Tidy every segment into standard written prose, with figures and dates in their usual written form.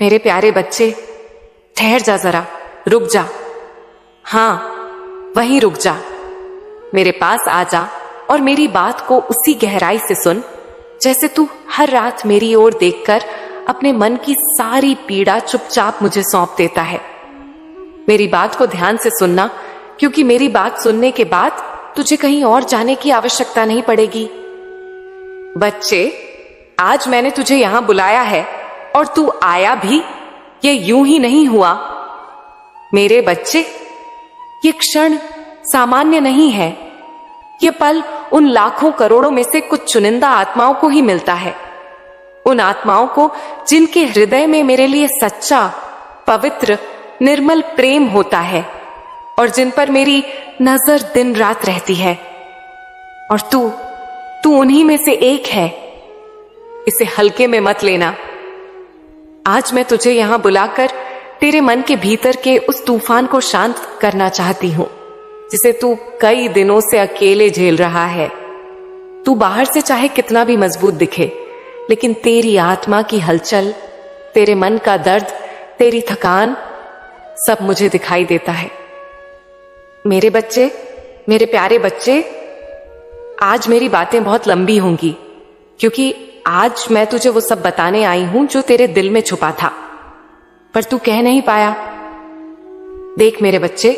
मेरे प्यारे बच्चे, ठहर जा जरा, रुक जा। हाँ, वहीं रुक जा। मेरे पास आ जा और मेरी बात को उसी गहराई से सुन जैसे तू हर रात मेरी ओर देखकर अपने मन की सारी पीड़ा चुपचाप मुझे सौंप देता है। मेरी बात को ध्यान से सुनना, क्योंकि मेरी बात सुनने के बाद तुझे कहीं और जाने की आवश्यकता नहीं पड़ेगी। बच्चे, आज मैंने तुझे यहां बुलाया है और तू आया भी, ये यूं ही नहीं हुआ। मेरे बच्चे, ये क्षण सामान्य नहीं है। ये पल उन लाखों करोड़ों में से कुछ चुनिंदा आत्माओं को ही मिलता है। उन आत्माओं को जिनके हृदय में मेरे लिए सच्चा, पवित्र, निर्मल प्रेम होता है और जिन पर मेरी नजर दिन रात रहती है। और तू उन्हीं में से एक है। इसे हल्के में मत लेना। आज मैं तुझे यहां बुलाकर तेरे मन के भीतर के उस तूफान को शांत करना चाहती हूं, जिसे तू कई दिनों से अकेले झेल रहा है। तू बाहर से चाहे कितना भी मजबूत दिखे, लेकिन तेरी आत्मा की हलचल, तेरे मन का दर्द, तेरी थकान, सब मुझे दिखाई देता है। मेरे बच्चे, मेरे प्यारे बच्चे, आज मेरी बातें बहुत लंबी होंगी, क्योंकि आज मैं तुझे वो सब बताने आई हूं जो तेरे दिल में छुपा था, पर तू कह नहीं पाया। देख मेरे बच्चे,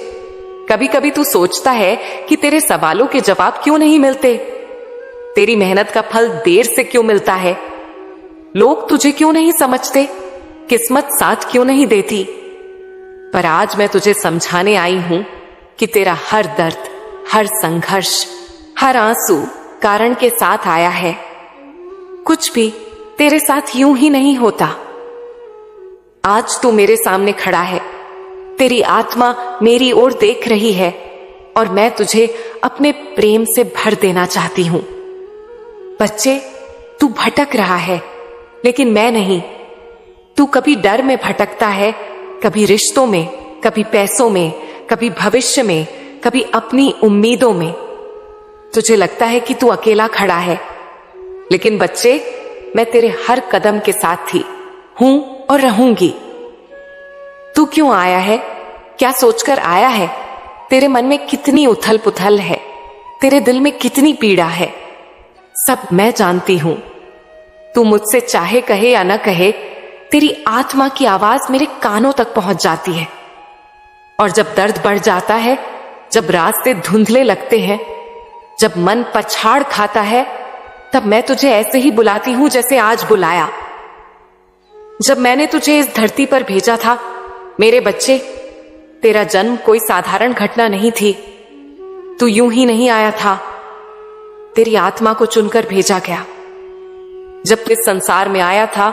कभी कभी तू सोचता है कि तेरे सवालों के जवाब क्यों नहीं मिलते, तेरी मेहनत का फल देर से क्यों मिलता है, लोग तुझे क्यों नहीं समझते, किस्मत साथ क्यों नहीं देती। पर आज मैं तुझे समझाने आई हूं कि तेरा हर दर्द, हर संघर्ष, हर आंसू कारण के साथ आया है। कुछ भी तेरे साथ यूं ही नहीं होता। आज तू मेरे सामने खड़ा है, तेरी आत्मा मेरी ओर देख रही है और मैं तुझे अपने प्रेम से भर देना चाहती हूं। बच्चे, तू भटक रहा है, लेकिन मैं नहीं। तू कभी डर में भटकता है, कभी रिश्तों में, कभी पैसों में, कभी भविष्य में, कभी अपनी उम्मीदों में। तुझे लगता है कि तू अकेला खड़ा है, लेकिन बच्चे, मैं तेरे हर कदम के साथ थी, हूं और रहूंगी। तू क्यों आया है, क्या सोचकर आया है, तेरे मन में कितनी उथल पुथल है, तेरे दिल में कितनी पीड़ा है, सब मैं जानती हूं। तू मुझसे चाहे कहे या न कहे, तेरी आत्मा की आवाज मेरे कानों तक पहुंच जाती है। और जब दर्द बढ़ जाता है, जब रास्ते धुंधले लगते हैं, जब मन पछाड़ खाता है, तब मैं तुझे ऐसे ही बुलाती हूं जैसे आज बुलाया। जब मैंने तुझे इस धरती पर भेजा था मेरे बच्चे, तेरा जन्म कोई साधारण घटना नहीं थी। तू यूं ही नहीं आया था, तेरी आत्मा को चुनकर भेजा गया। जब तू इस संसार में आया था,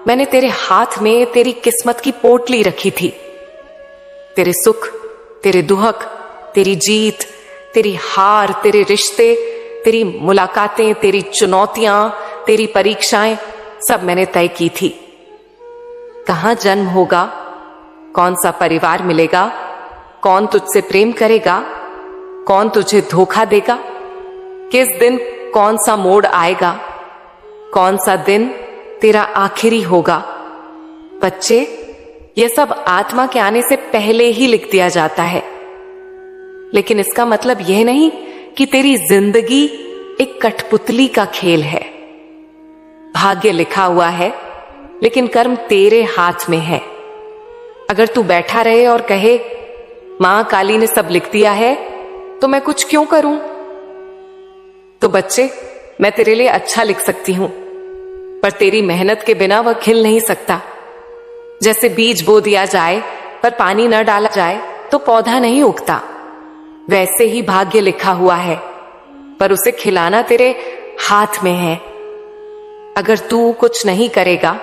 मैंने तेरे हाथ में तेरी किस्मत की पोटली रखी थी। तेरे सुख, तेरे दुख, तेरी जीत, तेरी हार, तेरे रिश्ते, तेरी मुलाकातें, तेरी चुनौतियां, तेरी परीक्षाएं, सब मैंने तय की थी। कहां जन्म होगा, कौन सा परिवार मिलेगा, कौन तुझसे प्रेम करेगा, कौन तुझे धोखा देगा, किस दिन कौन सा मोड़ आएगा, कौन सा दिन तेरा आखिरी होगा। बच्चे, यह सब आत्मा के आने से पहले ही लिख दिया जाता है। लेकिन इसका मतलब यह नहीं कि तेरी जिंदगी एक कठपुतली का खेल है। भाग्य लिखा हुआ है, लेकिन कर्म तेरे हाथ में है। अगर तू बैठा रहे और कहे, मां काली ने सब लिख दिया है, तो मैं कुछ क्यों करूं? तो बच्चे, मैं तेरे लिए अच्छा लिख सकती हूं, पर तेरी मेहनत के बिना वह खिल नहीं सकता। जैसे बीज बो दिया जाए पर पानी न डाला जाए तो पौधा नहीं उगता, वैसे ही भाग्य लिखा हुआ है, पर उसे खिलाना तेरे हाथ में है। अगर तू कुछ नहीं करेगा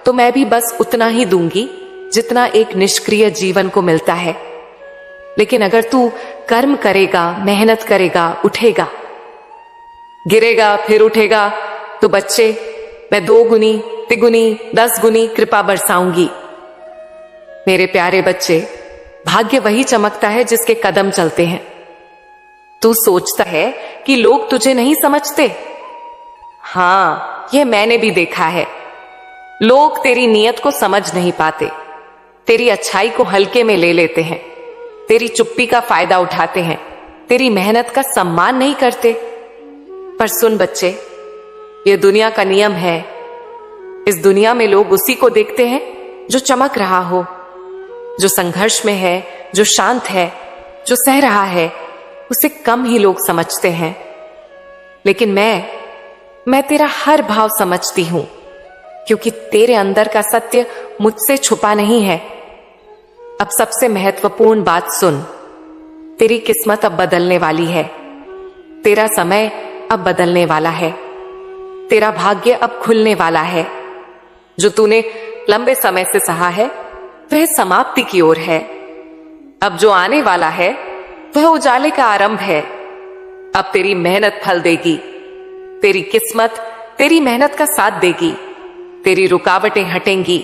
तो मैं भी बस उतना ही दूंगी जितना एक निष्क्रिय जीवन को मिलता है। लेकिन अगर तू कर्म करेगा, मेहनत करेगा, उठेगा, गिरेगा फिर उठेगा, तो बच्चे, मैं 2 गुनी, तिगुनी, 10 गुनी कृपा बरसाऊंगी। मेरे प्यारे बच्चे, भाग्य वही चमकता है जिसके कदम चलते हैं। तू सोचता है कि लोग तुझे नहीं समझते। हां, यह मैंने भी देखा है। लोग तेरी नीयत को समझ नहीं पाते, तेरी अच्छाई को हल्के में ले लेते हैं, तेरी चुप्पी का फायदा उठाते हैं, तेरी मेहनत का सम्मान नहीं करते। पर सुन बच्चे, ये दुनिया का नियम है। इस दुनिया में लोग उसी को देखते हैं जो चमक रहा हो, जो संघर्ष में है, जो शांत है, जो सह रहा है, उसे कम ही लोग समझते हैं। लेकिन मैं तेरा हर भाव समझती हूं, क्योंकि तेरे अंदर का सत्य मुझसे छुपा नहीं है। अब सबसे महत्वपूर्ण बात सुन, तेरी किस्मत अब बदलने वाली है, तेरा समय अब बदलने वाला है, तेरा भाग्य अब खुलने वाला है। जो तूने लंबे समय से सहा है वह समाप्ति की ओर है। अब जो आने वाला है वह उजाले का आरंभ है। अब तेरी मेहनत फल देगी, तेरी किस्मत तेरी मेहनत का साथ देगी, तेरी रुकावटें हटेंगी,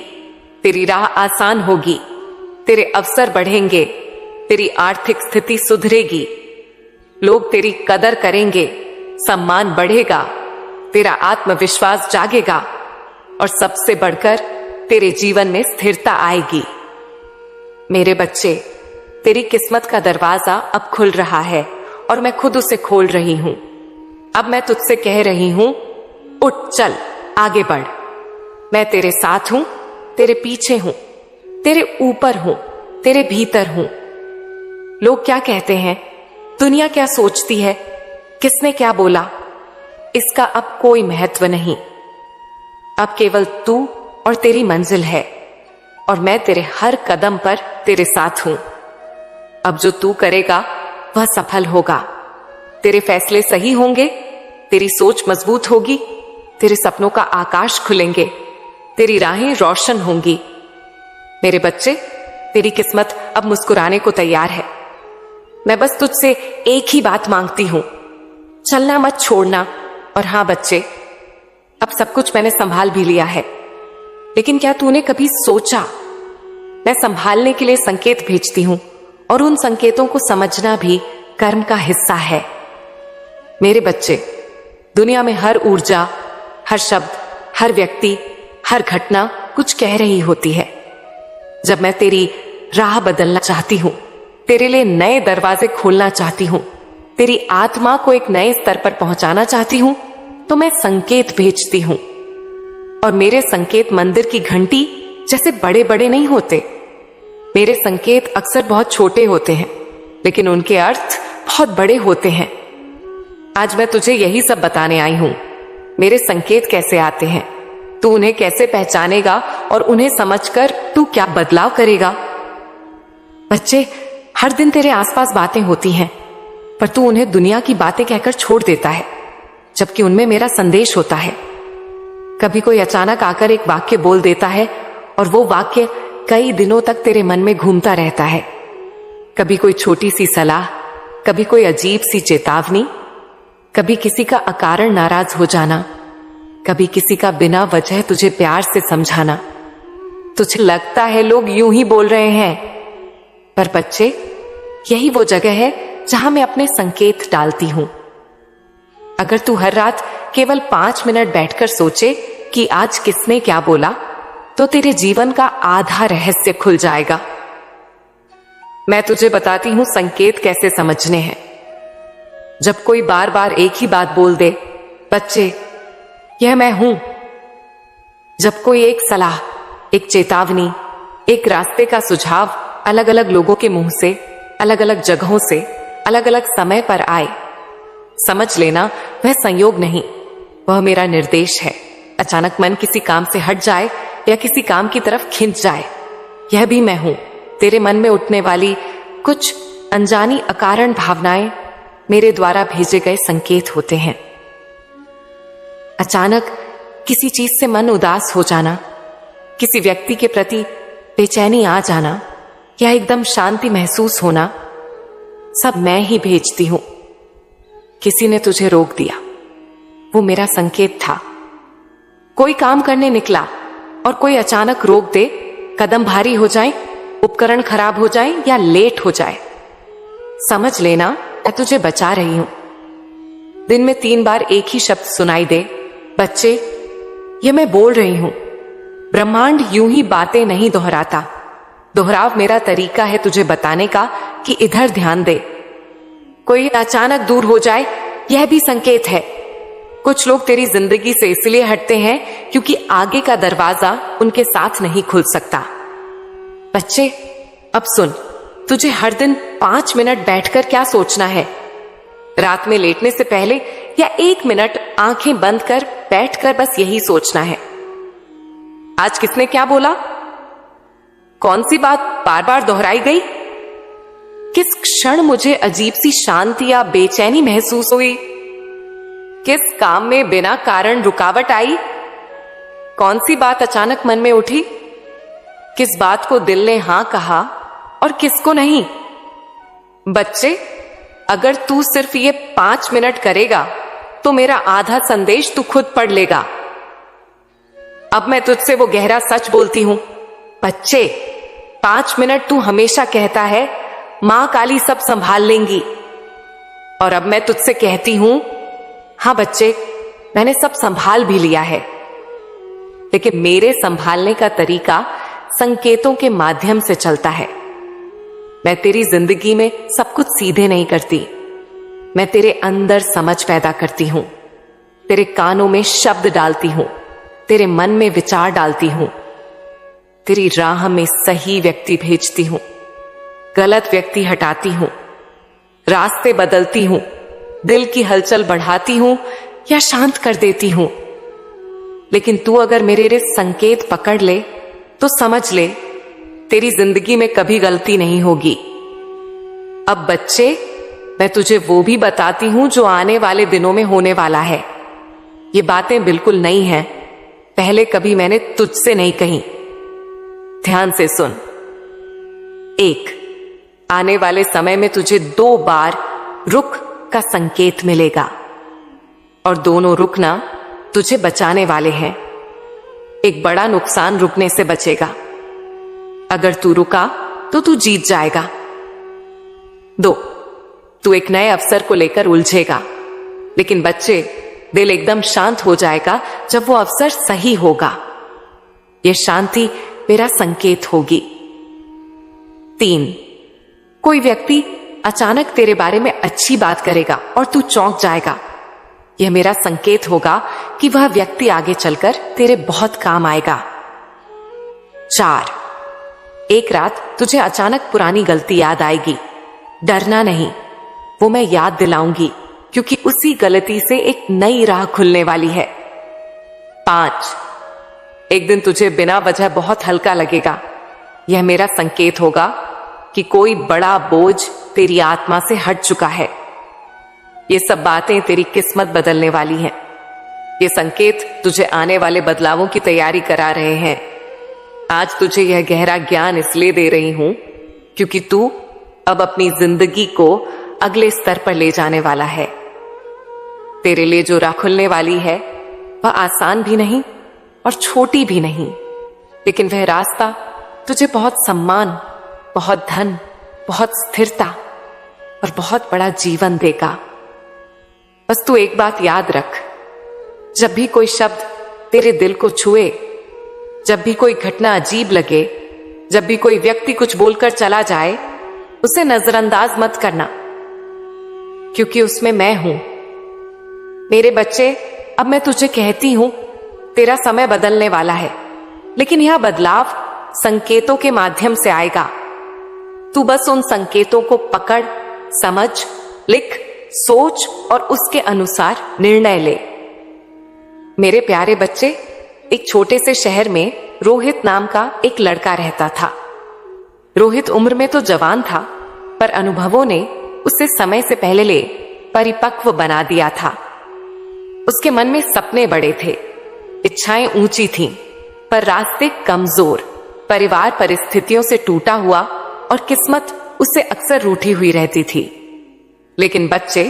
तेरी राह आसान होगी, तेरे अवसर बढ़ेंगे, तेरी आर्थिक स्थिति सुधरेगी, लोग तेरी कदर करेंगे, सम्मान बढ़ेगा, तेरा आत्मविश्वास जागेगा और सबसे बढ़कर तेरे जीवन में स्थिरता आएगी। मेरे बच्चे, तेरी किस्मत का दरवाजा अब खुल रहा है और मैं खुद उसे खोल रही हूं। अब मैं तुझसे कह रही हूं, उठ, चल, आगे बढ़। मैं तेरे साथ हूं, तेरे पीछे हूं, तेरे ऊपर हूं, तेरे भीतर हूं। लोग क्या कहते हैं, दुनिया क्या सोचती है, किसने क्या बोला, इसका अब कोई महत्व नहीं। अब केवल तू और तेरी मंजिल है और मैं तेरे हर कदम पर तेरे साथ हूं। अब जो तू करेगा वह सफल होगा, तेरे फैसले सही होंगे, तेरी सोच मजबूत होगी, तेरे सपनों का आकाश खुलेंगे, तेरी राहें रोशन होंगी। मेरे बच्चे, तेरी किस्मत अब मुस्कुराने को तैयार है। मैं बस तुझसे एक ही बात मांगती हूं, चलना मत छोड़ना। और हां बच्चे, अब सब कुछ मैंने संभाल भी लिया है, लेकिन क्या तूने कभी सोचा, मैं संभालने के लिए संकेत भेजती हूं और उन संकेतों को समझना भी कर्म का हिस्सा है। मेरे बच्चे, दुनिया में हर ऊर्जा, हर शब्द, हर व्यक्ति, हर घटना कुछ कह रही होती है। जब मैं तेरी राह बदलना चाहती हूं, तेरे लिए नए दरवाजे खोलना चाहती हूं, तेरी आत्मा को एक नए स्तर पर पहुंचाना चाहती हूं, तो मैं संकेत भेजती हूं। और मेरे संकेत मंदिर की घंटी जैसे बड़े बड़े नहीं होते। मेरे संकेत अक्सर बहुत छोटे होते हैं, लेकिन उनके अर्थ बहुत बड़े होते हैं। आज मैं तुझे यही सब बताने आई हूं, मेरे संकेत कैसे आते हैं, तू उन्हें कैसे पहचानेगा और उन्हें समझकर तू क्या बदलाव करेगा। बच्चे, हर दिन तेरे आसपास बातें होती हैं, पर तू उन्हें दुनिया की बातें कहकर छोड़ देता है, जबकि उनमें मेरा संदेश होता है। कभी कोई अचानक आकर एक वाक्य बोल देता है और वो वाक्य कई दिनों तक तेरे मन में घूमता रहता है। कभी कोई छोटी सी सलाह, कभी कोई अजीब सी चेतावनी, कभी किसी का अकारण नाराज हो जाना, कभी किसी का बिना वजह तुझे प्यार से समझाना। तुझे लगता है लोग यूं ही बोल रहे हैं, पर बच्चे, यही वो जगह है जहां मैं अपने संकेत डालती हूं। अगर तू हर रात केवल 5 मिनट बैठकर सोचे कि आज किसने क्या बोला, तो तेरे जीवन का आधा रहस्य खुल जाएगा। मैं तुझे बताती हूं संकेत कैसे समझने हैं। जब कोई बार बार एक ही बात बोल दे, बच्चे, यह मैं हूं। जब कोई एक सलाह, एक चेतावनी, एक रास्ते का सुझाव अलग अलग लोगों के मुंह से, अलग अलग जगहों से, अलग अलग समय पर आए, समझ लेना वह संयोग नहीं, वह मेरा निर्देश है। अचानक मन किसी काम से हट जाए या किसी काम की तरफ खिंच जाए, यह भी मैं हूं। तेरे मन में उठने वाली कुछ अनजानी अकारण भावनाएं मेरे द्वारा भेजे गए संकेत होते हैं। अचानक किसी चीज से मन उदास हो जाना, किसी व्यक्ति के प्रति बेचैनी आ जाना या एकदम शांति महसूस होना, सब मैं ही भेजती हूं। किसी ने तुझे रोक दिया, वो मेरा संकेत था। कोई काम करने निकला और कोई अचानक रोक दे, कदम भारी हो जाए, उपकरण खराब हो जाए या लेट हो जाए, समझ लेना मैं तुझे बचा रही हूं। दिन में 3 बार एक ही शब्द सुनाई दे, बच्चे, ये मैं बोल रही हूं, ब्रह्मांड यूं ही बातें नहीं दोहराता। दोहराव मेरा तरीका है तुझे बताने का कि इधर ध्यान दे। कोई अचानक दूर हो जाए यह भी संकेत है। कुछ लोग तेरी जिंदगी से इसलिए हटते हैं क्योंकि आगे का दरवाजा उनके साथ नहीं खुल सकता। बच्चे, अब सुन, तुझे हर दिन 5 मिनट बैठकर क्या सोचना है। रात में लेटने से पहले या 1 मिनट आंखें बंद कर बैठकर बस यही सोचना है। आज किसने क्या बोला? कौन सी बात बार बार दोहराई गई? किस क्षण मुझे अजीब सी शांति या बेचैनी महसूस हुई? किस काम में बिना कारण रुकावट आई? कौन सी बात अचानक मन में उठी? किस बात को दिल ने हां कहा और किसको नहीं? बच्चे, अगर तू सिर्फ ये 5 मिनट करेगा तो मेरा आधा संदेश तू खुद पढ़ लेगा। अब मैं तुझसे वो गहरा सच बोलती हूं। बच्चे, 5 मिनट तू हमेशा कहता है मां काली सब संभाल लेंगी, और अब मैं तुझसे कहती हूं, हां बच्चे, मैंने सब संभाल भी लिया है। लेकिन मेरे संभालने का तरीका संकेतों के माध्यम से चलता है। मैं तेरी जिंदगी में सब कुछ सीधे नहीं करती। मैं तेरे अंदर समझ पैदा करती हूं, तेरे कानों में शब्द डालती हूं, तेरे मन में विचार डालती हूं, तेरी राह में सही व्यक्ति भेजती हूं, गलत व्यक्ति हटाती हूं, रास्ते बदलती हूं, दिल की हलचल बढ़ाती हूं या शांत कर देती हूं। लेकिन तू अगर मेरे संकेत पकड़ ले तो समझ ले, तेरी जिंदगी में कभी गलती नहीं होगी। अब बच्चे, मैं तुझे वो भी बताती हूं जो आने वाले दिनों में होने वाला है। ये बातें बिल्कुल नई हैं, पहले कभी मैंने तुझसे नहीं कही। ध्यान से सुन। 1, आने वाले समय में तुझे 2 बार रुक का संकेत मिलेगा, और दोनों रुकना तुझे बचाने वाले हैं। एक बड़ा नुकसान रुकने से बचेगा। अगर तू रुका तो तू जीत जाएगा। 2, तू एक नए अवसर को लेकर उलझेगा, लेकिन बच्चे, दिल एकदम शांत हो जाएगा जब वो अवसर सही होगा। यह शांति मेरा संकेत होगी। 3, कोई व्यक्ति अचानक तेरे बारे में अच्छी बात करेगा और तू चौंक जाएगा। यह मेरा संकेत होगा कि वह व्यक्ति आगे चलकर तेरे बहुत काम आएगा। 4, एक रात तुझे अचानक पुरानी गलती याद आएगी। डरना नहीं, वो मैं याद दिलाऊंगी, क्योंकि उसी गलती से एक नई राह खुलने वाली है। 5, एक दिन तुझे बिना वजह बहुत हल्का लगेगा। यह मेरा संकेत होगा कि कोई बड़ा बोझ तेरी आत्मा से हट चुका है। ये सब बातें तेरी किस्मत बदलने वाली हैं। ये संकेत तुझे आने वाले बदलावों की तैयारी करा रहे हैं। आज तुझे यह गहरा ज्ञान इसलिए दे रही हूं क्योंकि तू अब अपनी जिंदगी को अगले स्तर पर ले जाने वाला है। तेरे लिए जो राह खुलने वाली है वह आसान भी नहीं और छोटी भी नहीं, लेकिन वह रास्ता तुझे बहुत सम्मान, बहुत धन, बहुत स्थिरता और बहुत बड़ा जीवन देगा। बस तू एक बात याद रख, जब भी कोई शब्द तेरे दिल को छुए, जब भी कोई घटना अजीब लगे, जब भी कोई व्यक्ति कुछ बोलकर चला जाए, उसे नजरअंदाज मत करना, क्योंकि उसमें मैं हूं। मेरे बच्चे, अब मैं तुझे कहती हूं, तेरा समय बदलने वाला है, लेकिन यह बदलाव संकेतों के माध्यम से आएगा। तू बस उन संकेतों को पकड़, समझ, लिख, सोच और उसके अनुसार निर्णय ले। मेरे प्यारे बच्चे, एक छोटे से शहर में रोहित नाम का एक लड़का रहता था। रोहित उम्र में तो जवान था, पर अनुभवों ने उसे समय से पहले परिपक्व बना दिया था। उसके मन में सपने बड़े थे, इच्छाएं ऊंची थीं, पर रास्ते कमजोर, परिवार परिस्थितियों से टूटा हुआ और किस्मत उससे अक्सर रूठी हुई रहती थी। लेकिन बच्चे,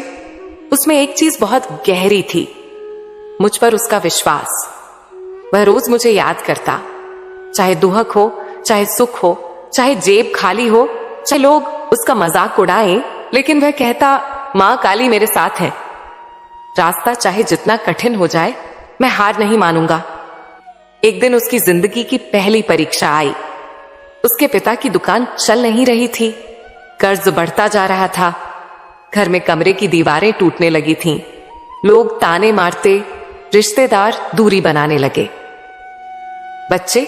उसमें एक चीज बहुत गहरी थी, मुझ पर उसका विश्वास। वह रोज मुझे याद करता, चाहे दुहक हो, चाहे सुख हो, चाहे जेब खाली हो, चाहे लोग उसका मजाक उड़ाएं, लेकिन वह कहता, मां काली मेरे साथ है। रास्ता चाहे जितना कठिन हो जाए, मैं हार नहीं मानूंगा। एक दिन उसकी जिंदगी की पहली परीक्षा आई। उसके पिता की दुकान चल नहीं रही थी, कर्ज बढ़ता जा रहा था, घर में कमरे की दीवारें टूटने लगी थीं, लोग ताने मारते, रिश्तेदार दूरी बनाने लगे। बच्चे,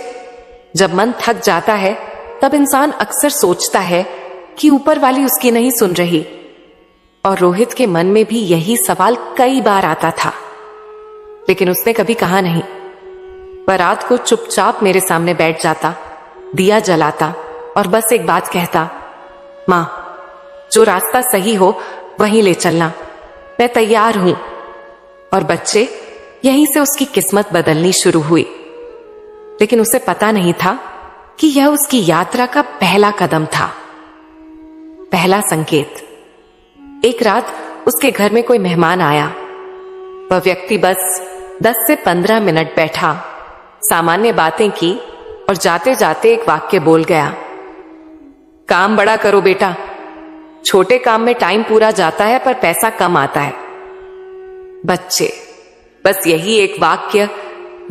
जब मन थक जाता है तब इंसान अक्सर सोचता है कि ऊपर वाली उसकी नहीं सुन रही, और रोहित के मन में भी यही सवाल कई बार आता था, लेकिन उसने कभी कहा नहीं। वह रात को चुपचाप मेरे सामने बैठ जाता, दिया जलाता और बस एक बात कहता, मां, जो रास्ता सही हो वहीं ले चलना, मैं तैयार हूं। और बच्चे, यहीं से उसकी किस्मत बदलनी शुरू हुई। लेकिन उसे पता नहीं था कि यह उसकी यात्रा का पहला कदम था, पहला संकेत। एक रात उसके घर में कोई मेहमान आया। वह व्यक्ति बस 10 से 15 मिनट बैठा, सामान्य बातें की और जाते जाते एक वाक्य बोल गया, काम बड़ा करो बेटा, छोटे काम में टाइम पूरा जाता है पर पैसा कम आता है। बच्चे, बस यही एक वाक्य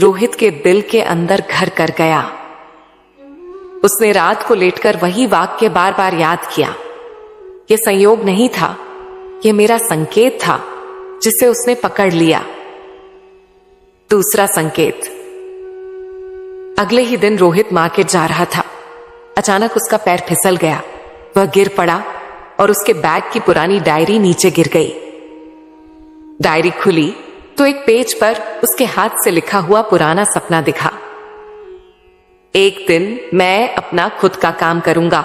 रोहित के दिल के अंदर घर कर गया। उसने रात को लेटकर वही वाक्य बार बार याद किया। यह संयोग नहीं था, यह मेरा संकेत था जिसे उसने पकड़ लिया। दूसरा संकेत। अगले ही दिन रोहित मार्केट जा रहा था। अचानक उसका पैर फिसल गया, वह गिर पड़ा और उसके बैग की पुरानी डायरी नीचे गिर गई। डायरी खुली तो एक पेज पर उसके हाथ से लिखा हुआ पुराना सपना दिखा, एक दिन मैं अपना खुद का काम करूंगा,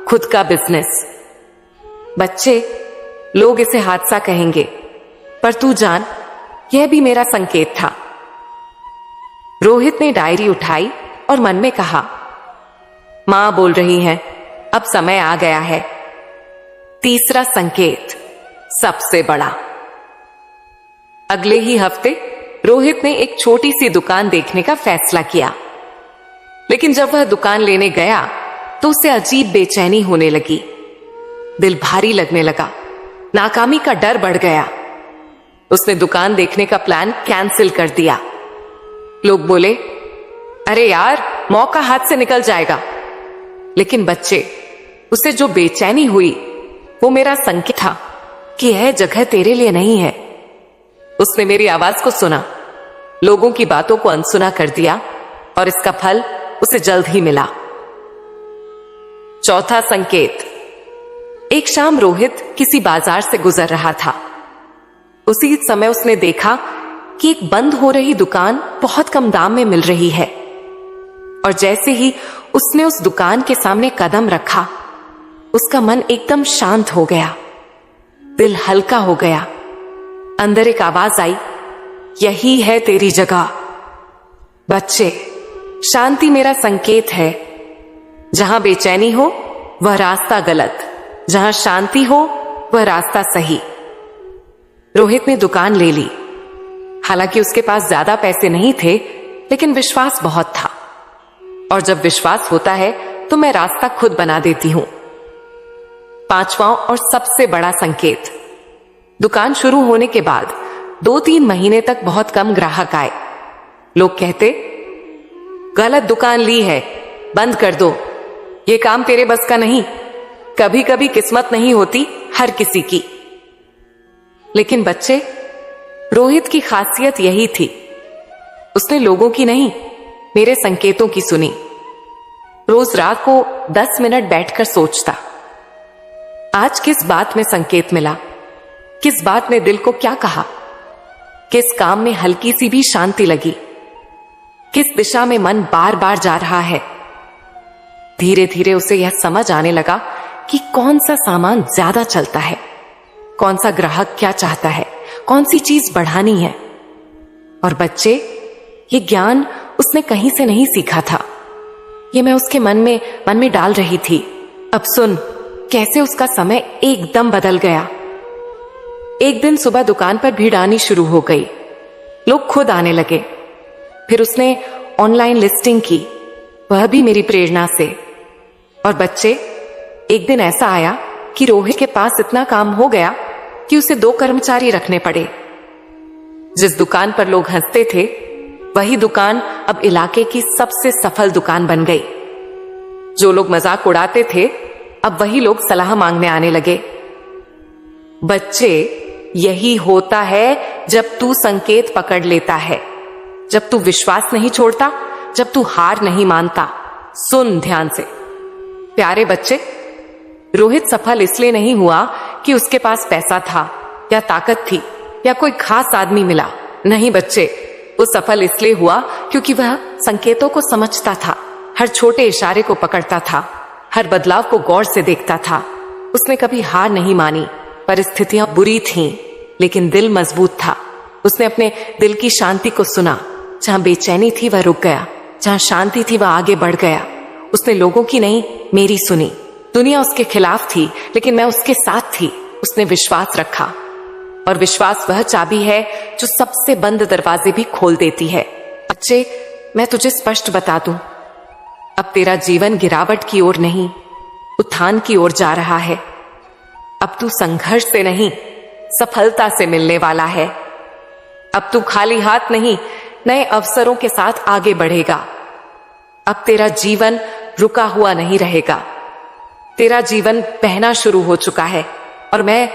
खुद का बिजनेस। बच्चे, लोग इसे हादसा कहेंगे, पर तू जान, यह भी मेरा संकेत था। रोहित ने डायरी उठाई और मन में कहा, मां बोल रही है, अब समय आ गया है। तीसरा संकेत, सबसे बड़ा। अगले ही हफ्ते रोहित ने एक छोटी सी दुकान देखने का फैसला किया, लेकिन जब वह दुकान लेने गया तो उसे अजीब बेचैनी होने लगी। दिल भारी लगने लगा, नाकामी का डर बढ़ गया। उसने दुकान देखने का प्लान कैंसिल कर दिया। लोग बोले, अरे यार, मौका हाथ से निकल जाएगा। लेकिन बच्चे, उसे जो बेचैनी हुई वो मेरा संकेत था कि यह जगह तेरे लिए नहीं है। उसने मेरी आवाज को सुना, लोगों की बातों को अनसुना कर दिया और इसका फल उसे जल्द ही मिला। चौथा संकेत। एक शाम रोहित किसी बाजार से गुजर रहा था। उसी समय उसने देखा कि एक बंद हो रही दुकान बहुत कम दाम में मिल रही है, और जैसे ही उसने उस दुकान के सामने कदम रखा, उसका मन एकदम शांत हो गया, दिल हल्का हो गया। अंदर एक आवाज आई, यही है तेरी जगह। बच्चे, शांति मेरा संकेत है। जहां बेचैनी हो वह रास्ता गलत, जहां शांति हो वह रास्ता सही। रोहित ने दुकान ले ली। हालांकि उसके पास ज्यादा पैसे नहीं थे, लेकिन विश्वास बहुत था, और जब विश्वास होता है तो मैं रास्ता खुद बना देती हूं। पांचवा और सबसे बड़ा संकेत। दुकान शुरू होने के बाद 2-3 महीने तक बहुत कम ग्राहक आए। लोग कहते, गलत दुकान ली है, बंद कर दो, ये काम तेरे बस का नहीं। कभी कभी किस्मत नहीं होती हर किसी की। लेकिन बच्चे, रोहित की खासियत यही थी, उसने लोगों की नहीं, मेरे संकेतों की सुनी। रोज रात को 10 मिनट बैठकर सोचता, आज किस बात में संकेत मिला, किस बात ने दिल को क्या कहा, किस काम में हल्की सी भी शांति लगी, किस दिशा में मन बार बार जा रहा है। धीरे धीरे उसे यह समझ आने लगा कि कौन सा सामान ज्यादा चलता है, कौन सा ग्राहक क्या चाहता है, कौन सी चीज बढ़ानी है। और बच्चे, ये ज्ञान उसने कहीं से नहीं सीखा था, ये मैं उसके मन में डाल रही थी। अब सुन कैसे उसका समय एकदम बदल गया। एक दिन सुबह दुकान पर भीड़ आनी शुरू हो गई, लोग खुद आने लगे। फिर उसने ऑनलाइन लिस्टिंग की, वह भी मेरी प्रेरणा से। और बच्चे, एक दिन ऐसा आया कि रोहित के पास इतना काम हो गया कि उसे 2 कर्मचारी रखने पड़े। जिस दुकान पर लोग हंसते थे वही दुकान अब इलाके की सबसे सफल दुकान बन गई। जो लोग मजाक उड़ाते थे अब वही लोग सलाह मांगने आने लगे। बच्चे, यही होता है जब तू संकेत पकड़ लेता है, जब तू विश्वास नहीं छोड़ता, जब तू हार नहीं मानता। सुन ध्यान से। प्यारे बच्चे, रोहित सफल इसलिए नहीं हुआ कि उसके पास पैसा था या ताकत थी या कोई खास आदमी मिला। नहीं बच्चे, वो सफल इसलिए हुआ क्योंकि वह संकेतों को समझता था, हर छोटे इशारे को पकड़ता था, हर बदलाव को गौर से देखता था। उसने कभी हार नहीं मानी। परिस्थितियां बुरी थीं, लेकिन दिल मजबूत था। उसने अपने दिल की शांति को सुना। जहां बेचैनी थी वह रुक गया, जहां शांति थी वह आगे बढ़ गया। उसने लोगों की नहीं, मेरी सुनी। दुनिया उसके खिलाफ थी, लेकिन मैं उसके साथ थी। उसने विश्वास रखा, और विश्वास वह चाबी है जो सबसे बंद दरवाजे भी खोल देती है। बच्चे, मैं तुझे स्पष्ट बता दूं, अब तेरा जीवन गिरावट की ओर नहीं, उत्थान की ओर जा रहा है। अब तू संघर्ष से नहीं, सफलता से मिलने वाला है। अब तू खाली हाथ नहीं, नए अवसरों के साथ आगे बढ़ेगा। अब तेरा जीवन रुका हुआ नहीं रहेगा। तेरा जीवन बहना शुरू हो चुका है, और मैं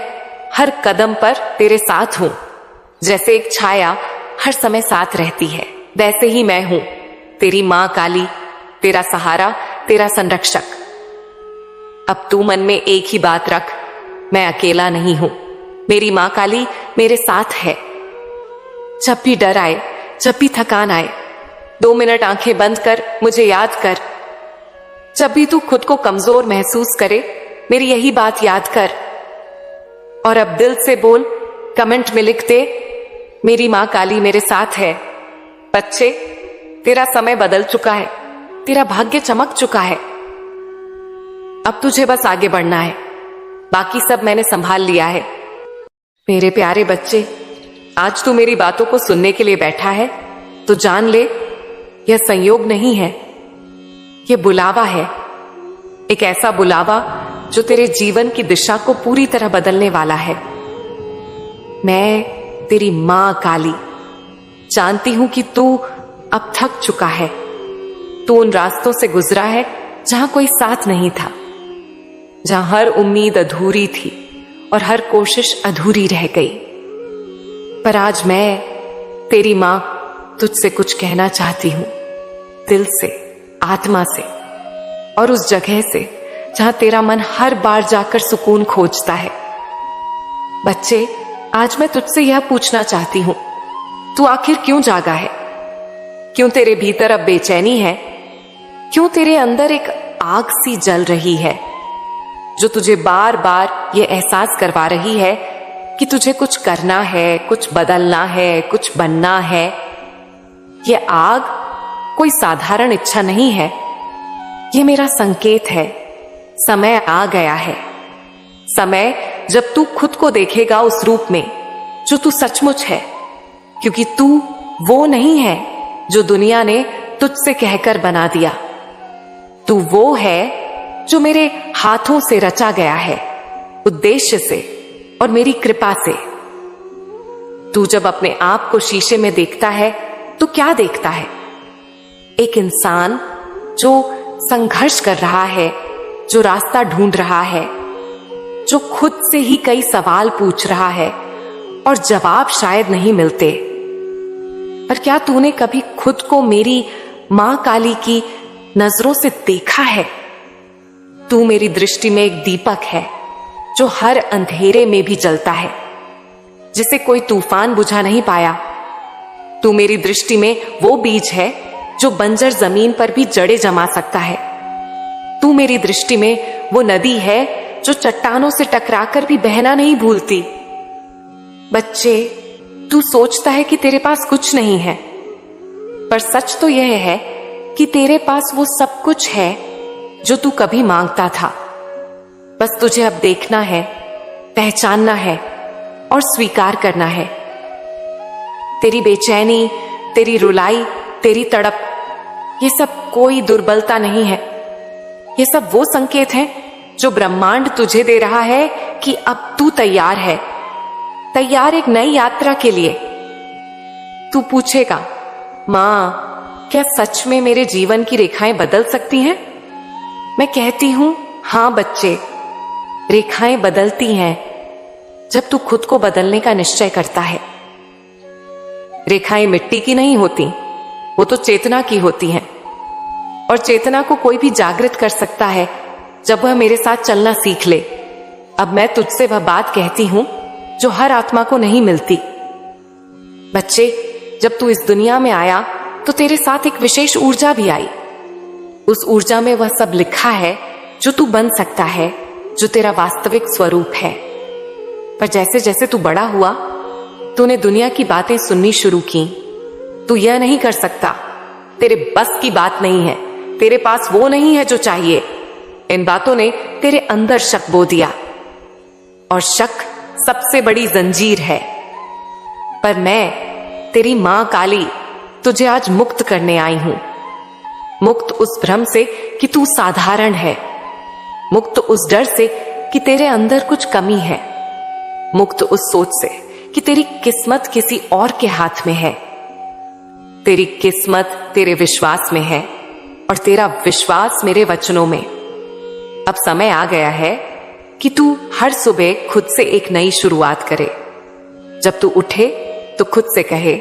हर कदम पर तेरे साथ हूं। जैसे एक छाया हर समय साथ रहती है, वैसे ही मैं हूं, तेरी मां काली, तेरा सहारा, तेरा संरक्षक। अब तू मन में एक ही बात रख, मैं अकेला नहीं हूं। मेरी मां काली मेरे साथ है। जब भी डर आए, जब भी थकान आए, 2 मिनट आंखें बंद कर मुझे याद कर। जब भी तू खुद को कमजोर महसूस करे, मेरी यही बात याद कर। और अब दिल से बोल, कमेंट में लिख दे, मेरी मां काली मेरे साथ है। बच्चे, तेरा समय बदल चुका है, तेरा भाग्य चमक चुका है। अब तुझे बस आगे बढ़ना है, बाकी सब मैंने संभाल लिया है। मेरे प्यारे बच्चे, आज तू मेरी बातों को सुनने के लिए बैठा है तो जान ले, यह संयोग नहीं है, यह बुलावा है। एक ऐसा बुलावा जो तेरे जीवन की दिशा को पूरी तरह बदलने वाला है। मैं तेरी मां काली जानती हूं कि तू अब थक चुका है। तू उन रास्तों से गुजरा है जहां कोई साथ नहीं था, जहां हर उम्मीद अधूरी थी और हर कोशिश अधूरी रह गई। पर आज मैं, तेरी मां, तुझसे कुछ कहना चाहती हूं, दिल से, आत्मा से, और उस जगह से जहां तेरा मन हर बार जाकर सुकून खोजता है। बच्चे, आज मैं तुझसे यह पूछना चाहती हूं, तू आखिर क्यों जागा है? क्यों तेरे भीतर अब बेचैनी है? क्यों तेरे अंदर एक आग सी जल रही है जो तुझे बार बार यह एहसास करवा रही है कि तुझे कुछ करना है, कुछ बदलना है, कुछ बनना है? यह आग कोई साधारण इच्छा नहीं है, यह मेरा संकेत है। समय आ गया है, समय जब तू खुद को देखेगा उस रूप में जो तू सचमुच है, क्योंकि तू वो नहीं है जो दुनिया ने तुझसे कहकर बना दिया। तू वो है जो मेरे हाथों से रचा गया है, उद्देश्य से और मेरी कृपा से। तू जब अपने आप को शीशे में देखता है तो क्या देखता है? एक इंसान जो संघर्ष कर रहा है, जो रास्ता ढूंढ रहा है, जो खुद से ही कई सवाल पूछ रहा है और जवाब शायद नहीं मिलते। पर क्या तूने कभी खुद को मेरी मां काली की नजरों से देखा है? तू मेरी दृष्टि में एक दीपक है जो हर अंधेरे में भी जलता है, जिसे कोई तूफान बुझा नहीं पाया। तू मेरी दृष्टि में वो बीज है जो बंजर जमीन पर भी जड़ें जमा सकता है। तू मेरी दृष्टि में वो नदी है जो चट्टानों से टकराकर भी बहना नहीं भूलती। बच्चे, तू सोचता है कि तेरे पास कुछ नहीं है, पर सच तो यह है कि तेरे पास वो सब कुछ है जो तू कभी मांगता था। बस तुझे अब देखना है, पहचानना है और स्वीकार करना है। तेरी बेचैनी, तेरी रुलाई, तेरी तड़प, ये सब कोई दुर्बलता नहीं है। ये सब वो संकेत हैं जो ब्रह्मांड तुझे दे रहा है कि अब तू तैयार है, तैयार एक नई यात्रा के लिए। तू पूछेगा, माँ, क्या सच में मेरे जीवन की रेखाएं बदल सकती हैं? मैं कहती हूं हाँ बच्चे, रेखाएं बदलती हैं जब तू खुद को बदलने का निश्चय करता है। रेखाएं मिट्टी की नहीं होती, वो तो चेतना की होती हैं। और चेतना को कोई भी जागृत कर सकता है जब वह मेरे साथ चलना सीख ले। अब मैं तुझसे वह बात कहती हूं जो हर आत्मा को नहीं मिलती। बच्चे, जब तू इस दुनिया में आया तो तेरे साथ एक विशेष ऊर्जा भी आई। उस ऊर्जा में वह सब लिखा है जो तू बन सकता है, जो तेरा वास्तविक स्वरूप है। पर जैसे जैसे तू बड़ा हुआ, तूने दुनिया की बातें सुननी शुरू की। तू यह नहीं कर सकता, तेरे बस की बात नहीं है, तेरे पास वो नहीं है जो चाहिए। इन बातों ने तेरे अंदर शक बो दिया, और शक सबसे बड़ी जंजीर है। पर मैं, तेरी मां काली, तुझे आज मुक्त करने आई हूं। मुक्त उस भ्रम से कि तू साधारण है, मुक्त उस डर से कि तेरे अंदर कुछ कमी है, मुक्त उस सोच से कि तेरी किस्मत किसी और के हाथ में है। तेरी किस्मत तेरे विश्वास में है, और तेरा विश्वास मेरे वचनों में। अब समय आ गया है कि तू हर सुबह खुद से एक नई शुरुआत करे। जब तू उठे तो खुद से कहे,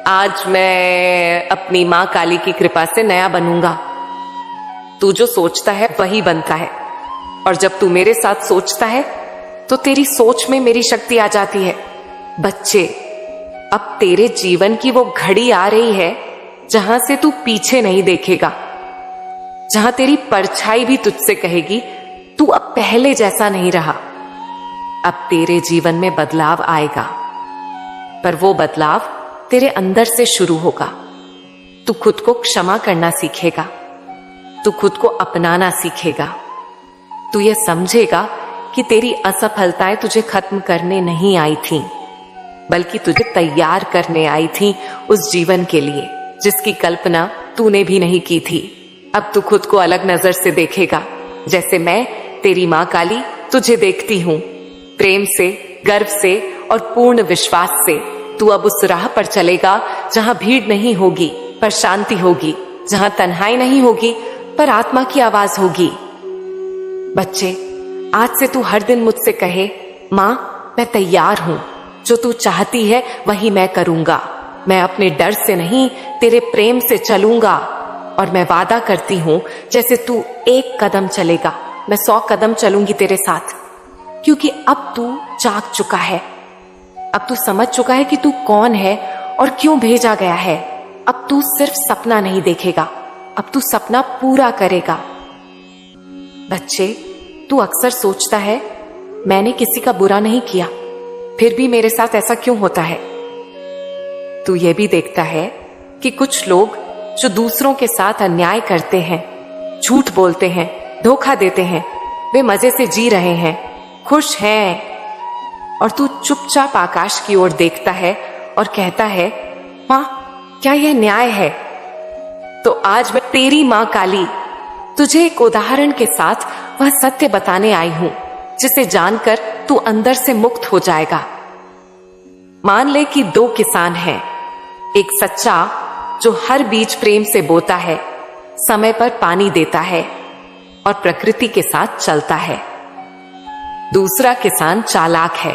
आज मैं अपनी मां काली की कृपा से नया बनूंगा। तू जो सोचता है वही बनता है, और जब तू मेरे साथ सोचता है तो तेरी सोच में मेरी शक्ति आ जाती है। बच्चे, अब तेरे जीवन की वो घड़ी आ रही है जहां से तू पीछे नहीं देखेगा, जहां तेरी परछाई भी तुझसे कहेगी तू अब पहले जैसा नहीं रहा। अब तेरे जीवन में बदलाव आएगा, पर वो बदलाव तेरे अंदर से शुरू होगा। तू खुद को क्षमा करना सीखेगा, तू खुद को अपनाना सीखेगा। तू ये समझेगा कि तेरी असफलताएं तुझे खत्म करने नहीं आई थीं, बल्कि तुझे तैयार करने आई थीं उस जीवन के लिए जिसकी कल्पना तूने भी नहीं की थी। अब तू खुद को अलग नजर से देखेगा, जैसे मैं, तेरी मां काली, तुझे देखती हूं। प्रेम से, गर्व से और पूर्ण विश्वास से तू अब उस राह पर चलेगा जहां भीड़ नहीं होगी पर शांति होगी, जहां तन्हाई नहीं होगी पर आत्मा की आवाज होगी। बच्चे, आज से तू हर दिन मुझसे कहे, मां, मैं तैयार हूं, जो तू चाहती है वही मैं करूंगा। मैं अपने डर से नहीं, तेरे प्रेम से चलूंगा। और मैं वादा करती हूं, जैसे तू एक कदम चलेगा, मैं 100 कदम चलूंगी तेरे साथ। क्योंकि अब तू जाग चुका है, अब तू समझ चुका है कि तू कौन है और क्यों भेजा गया है। अब तू सिर्फ सपना नहीं देखेगा, अब तू सपना पूरा करेगा। बच्चे, तू अक्सर सोचता है, मैंने किसी का बुरा नहीं किया, फिर भी मेरे साथ ऐसा क्यों होता है। तू ये भी देखता है कि कुछ लोग जो दूसरों के साथ अन्याय करते हैं, झूठ बोलते हैं, धोखा देते हैं, वे मजे से जी रहे हैं, खुश हैं। और तू चुपचाप आकाश की ओर देखता है और कहता है, मां, क्या यह न्याय है? तो आज मैं, तेरी मां काली, तुझे एक उदाहरण के साथ वह सत्य बताने आई हूं जिसे जानकर तू अंदर से मुक्त हो जाएगा। मान ले कि 2 किसान हैं, एक सच्चा जो हर बीज प्रेम से बोता है, समय पर पानी देता है और प्रकृति के साथ चलता है। दूसरा किसान चालाक है,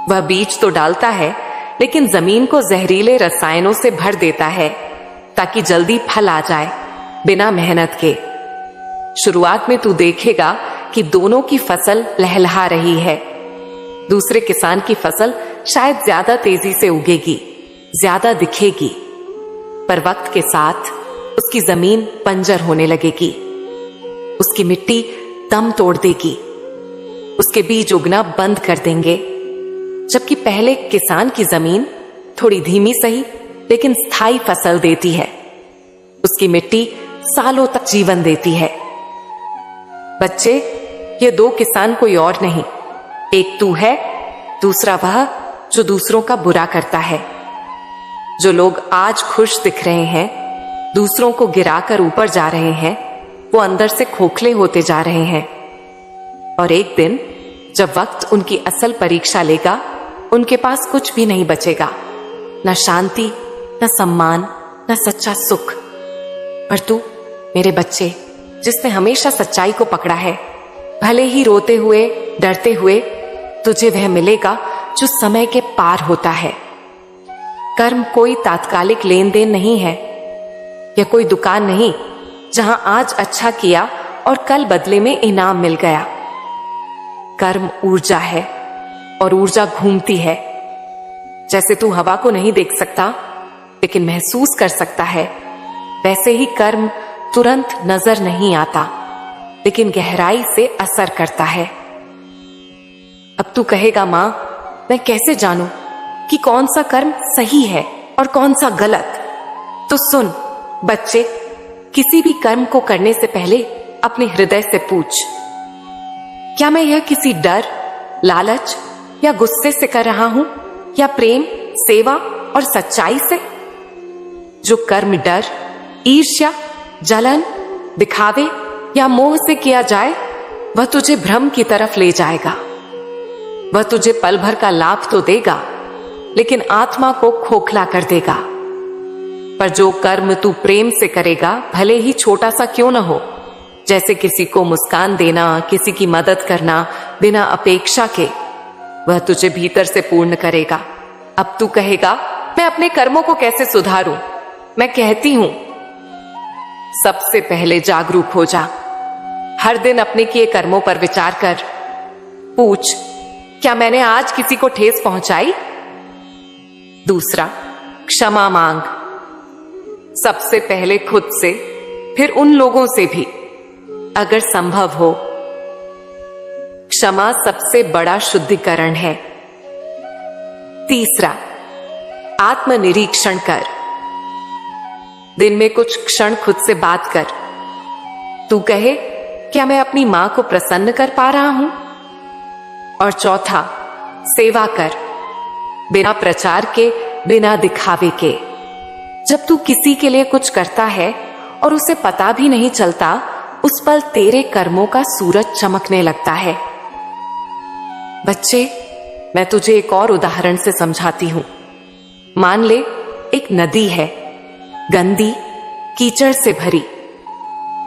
वह बीज तो डालता है लेकिन जमीन को जहरीले रसायनों से भर देता है ताकि जल्दी फल आ जाए बिना मेहनत के। शुरुआत में तू देखेगा कि दोनों की फसल लहलहा रही है। दूसरे किसान की फसल शायद ज्यादा तेजी से उगेगी, ज्यादा दिखेगी, पर वक्त के साथ उसकी जमीन बंजर होने लगेगी, उसकी मिट्टी दम तोड़ देगी, उसके बीज उगना बंद कर देंगे। जबकि पहले किसान की जमीन थोड़ी धीमी सही लेकिन स्थायी फसल देती है, उसकी मिट्टी सालों तक जीवन देती है। बच्चे, ये 2 किसान कोई और नहीं, एक तू है, दूसरा वह जो दूसरों का बुरा करता है। जो लोग आज खुश दिख रहे हैं, दूसरों को गिराकर ऊपर जा रहे हैं, वो अंदर से खोखले होते जा रहे हैं। और एक दिन जब वक्त उनकी असल परीक्षा लेगा, उनके पास कुछ भी नहीं बचेगा, न शांति, न सम्मान, न सच्चा सुख। पर तू मेरे बच्चे, जिसने हमेशा सच्चाई को पकड़ा है, भले ही रोते हुए डरते हुए, तुझे वह मिलेगा जो समय के पार होता है। कर्म कोई तात्कालिक लेन देन नहीं है, यह कोई दुकान नहीं जहां आज अच्छा किया और कल बदले में इनाम मिल गया। कर्म ऊर्जा है और ऊर्जा घूमती है। जैसे तू हवा को नहीं देख सकता लेकिन महसूस कर सकता है, वैसे ही कर्म तुरंत नजर नहीं आता लेकिन गहराई से असर करता है। अब तू कहेगा, मां मैं कैसे जानूं कि कौन सा कर्म सही है और कौन सा गलत? तो सुन बच्चे, किसी भी कर्म को करने से पहले अपने हृदय से पूछ, क्या मैं यह किसी डर, लालच या गुस्से से कर रहा हूं या प्रेम, सेवा और सच्चाई से? जो कर्म डर, ईर्ष्या, जलन, दिखावे या मोह से किया जाए, वह तुझे भ्रम की तरफ ले जाएगा। वह तुझे पल भर का लाभ तो देगा लेकिन आत्मा को खोखला कर देगा। पर जो कर्म तू प्रेम से करेगा, भले ही छोटा सा क्यों न हो, जैसे किसी को मुस्कान देना, किसी की मदद करना बिना अपेक्षा के, वह तुझे भीतर से पूर्ण करेगा। अब तू कहेगा, मैं अपने कर्मों को कैसे सुधारूं? मैं कहती हूं, सबसे पहले जागरूक हो जा। हर दिन अपने किए कर्मों पर विचार कर। पूछ, क्या मैंने आज किसी को ठेस पहुंचाई? दूसरा, क्षमा मांग। सबसे पहले खुद से, फिर उन लोगों से भी, अगर संभव हो। क्षमा सबसे बड़ा शुद्धिकरण है। तीसरा, आत्मनिरीक्षण कर। दिन में कुछ क्षण खुद से बात कर। तू कहे, क्या मैं अपनी मां को प्रसन्न कर पा रहा हूं? और चौथा, सेवा कर, बिना प्रचार के, बिना दिखावे के। जब तू किसी के लिए कुछ करता है और उसे पता भी नहीं चलता, उस पल तेरे कर्मों का सूरज चमकने लगता है। बच्चे, मैं तुझे एक और उदाहरण से समझाती हूं। मान ले एक नदी है, गंदी, कीचड़ से भरी।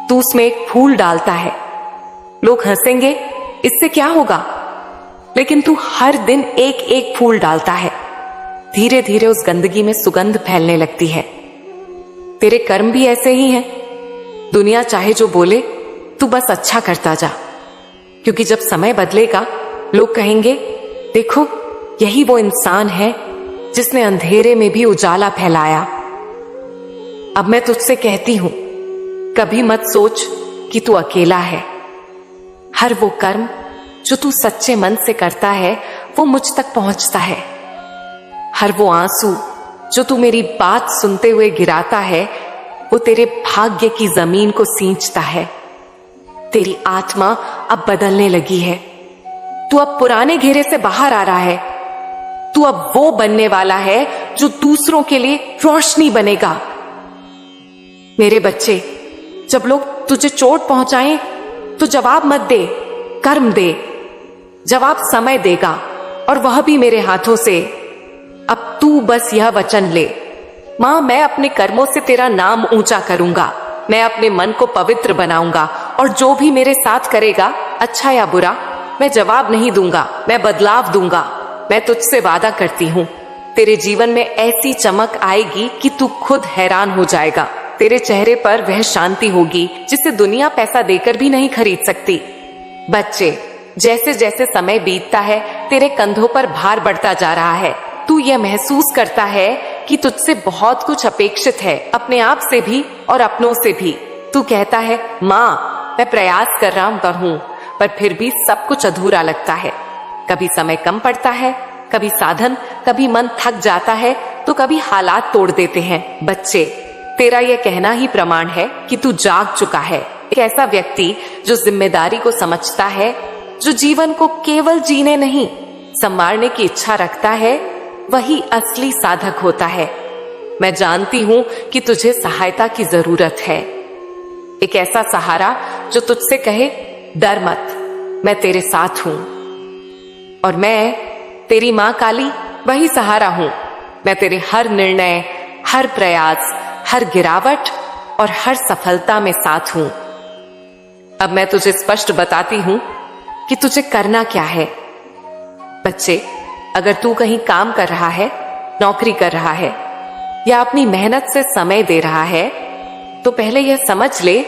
तू उसमें एक फूल डालता है। लोग हंसेंगे, इससे क्या होगा? लेकिन तू हर दिन एक एक फूल डालता है। धीरे धीरे उस गंदगी में सुगंध फैलने लगती है। तेरे कर्म भी ऐसे ही हैं। दुनिया चाहे जो बोले, तू बस अच्छा करता जा, क्योंकि जब समय बदलेगा लोग कहेंगे, देखो यही वो इंसान है जिसने अंधेरे में भी उजाला फैलाया। अब मैं तुझसे कहती हूं, कभी मत सोच कि तू अकेला है। हर वो कर्म जो तू सच्चे मन से करता है, वो मुझ तक पहुंचता है। हर वो आंसू जो तू मेरी बात सुनते हुए गिराता है, वो तेरे भाग्य की जमीन को सींचता है। तेरी आत्मा अब बदलने लगी है। तू अब पुराने घेरे से बाहर आ रहा है। तू अब वो बनने वाला है जो दूसरों के लिए रोशनी बनेगा। मेरे बच्चे, जब लोग तुझे चोट पहुंचाएं तो जवाब मत दे, कर्म दे। जवाब समय देगा और वह भी मेरे हाथों से। अब तू बस यह वचन ले, मां मैं अपने कर्मों से तेरा नाम ऊंचा करूंगा। मैं अपने मन को पवित्र बनाऊंगा और जो भी मेरे साथ करेगा, अच्छा या बुरा, मैं जवाब नहीं दूंगा, मैं बदलाव दूंगा। मैं तुझसे वादा करती हूं, तेरे जीवन में ऐसी चमक आएगी कि तू खुद हैरान हो जाएगा। तेरे चेहरे पर वह शांति होगी जिसे दुनिया पैसा देकर भी नहीं खरीद सकती। बच्चे, जैसे जैसे समय बीतता है, तेरे कंधों पर भार बढ़ता जा रहा है। तू यह महसूस करता है कि तुझसे बहुत कुछ अपेक्षित है, अपने आप से भी और अपनों से भी। तू कहता है, मां मैं प्रयास कर रहा हूं, पर फिर भी सब कुछ अधूरा लगता है। कभी समय कम पड़ता है, कभी साधन, कभी मन थक जाता है, तो कभी हालात तोड़ देते हैं। बच्चे, तेरा यह कहना ही प्रमाण है कि तू जाग चुका है। एक ऐसा व्यक्ति जो जिम्मेदारी को समझता है, जो जीवन को केवल जीने नहीं, संवारने की इच्छा रखता है, वही असली साधक होता है। मैं जानती हूं कि तुझे सहायता की जरूरत है। एक ऐसा सहारा जो तुझसे कहे, डर मत, मैं तेरे साथ हूं। और मैं, तेरी मां काली, वही सहारा हूं। मैं तेरे हर निर्णय, हर प्रयास, हर गिरावट और हर सफलता में साथ हूं। अब मैं तुझे स्पष्ट बताती हूं कि तुझे करना क्या है। बच्चे, अगर तू कहीं काम कर रहा है, नौकरी कर रहा है या अपनी मेहनत से समय दे रहा है, तो पहले यह समझ ले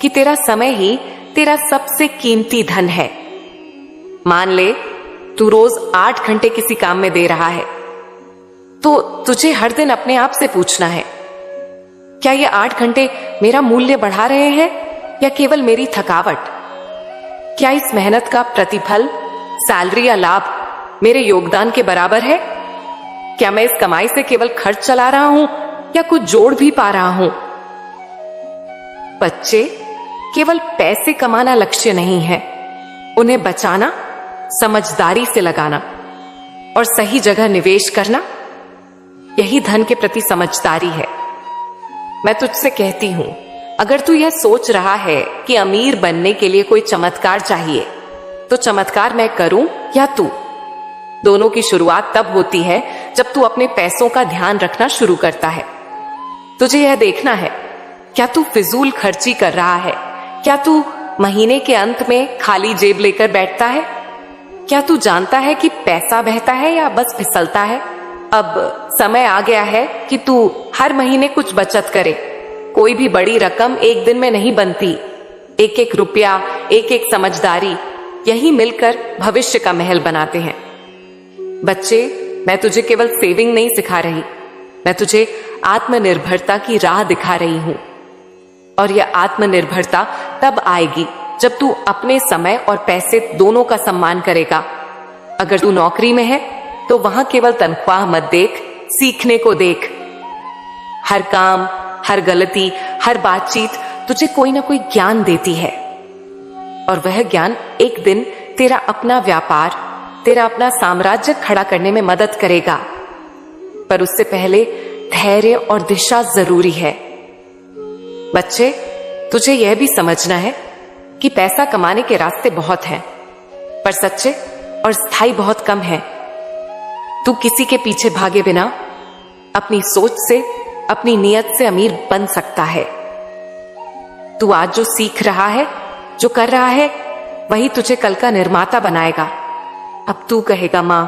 कि तेरा समय ही तेरा सबसे कीमती धन है। मान ले तू रोज 8 घंटे किसी काम में दे रहा है, तो तुझे हर दिन अपने आप से पूछना है, क्या ये 8 घंटे मेरा मूल्य बढ़ा रहे हैं या केवल मेरी थकावट? क्या इस मेहनत का प्रतिफल, सैलरी या लाभ मेरे योगदान के बराबर है? क्या मैं इस कमाई से केवल खर्च चला रहा हूं या कुछ जोड़ भी पा रहा हूं? बच्चे, केवल पैसे कमाना लक्ष्य नहीं है, उन्हें बचाना, समझदारी से लगाना और सही जगह निवेश करना, यही धन के प्रति समझदारी है। मैं तुझसे कहती हूं, अगर तू यह सोच रहा है कि अमीर बनने के लिए कोई चमत्कार चाहिए, तो चमत्कार मैं करूं या तू? दोनों की शुरुआत तब होती है जब तू अपने पैसों का ध्यान रखना शुरू करता है। तुझे यह देखना है, क्या तू फिजूल खर्ची कर रहा है? क्या तू महीने के अंत में खाली जेब लेकर बैठता है? क्या तू जानता है कि पैसा बहता है या बस फिसलता है? अब समय आ गया है कि तू हर महीने कुछ बचत करे। कोई भी बड़ी रकम एक दिन में नहीं बनती। एक एक रुपया, एक एक समझदारी, यही मिलकर भविष्य का महल बनाते हैं। बच्चे, मैं तुझे केवल सेविंग नहीं सिखा रही, मैं तुझे आत्मनिर्भरता की राह दिखा रही हूं। और यह आत्मनिर्भरता तब आएगी जब तू अपने समय और पैसे दोनों का सम्मान करेगा। अगर तू नौकरी में है तो वहां केवल तनख्वाह मत देख, सीखने को देख। हर काम, हर गलती, हर बातचीत तुझे कोई ना कोई ज्ञान देती है, और वह ज्ञान एक दिन तेरा अपना व्यापार, तेरा अपना साम्राज्य खड़ा करने में मदद करेगा। पर उससे पहले धैर्य और दिशा जरूरी है। बच्चे, तुझे यह भी समझना है कि पैसा कमाने के रास्ते बहुत हैं, पर सच्चे और स्थायी बहुत कम हैं। तू किसी के पीछे भागे बिना अपनी सोच से, अपनी नियत से अमीर बन सकता है। तू आज जो सीख रहा है, जो कर रहा है, वही तुझे कल का निर्माता बनाएगा। अब तू कहेगा, मां,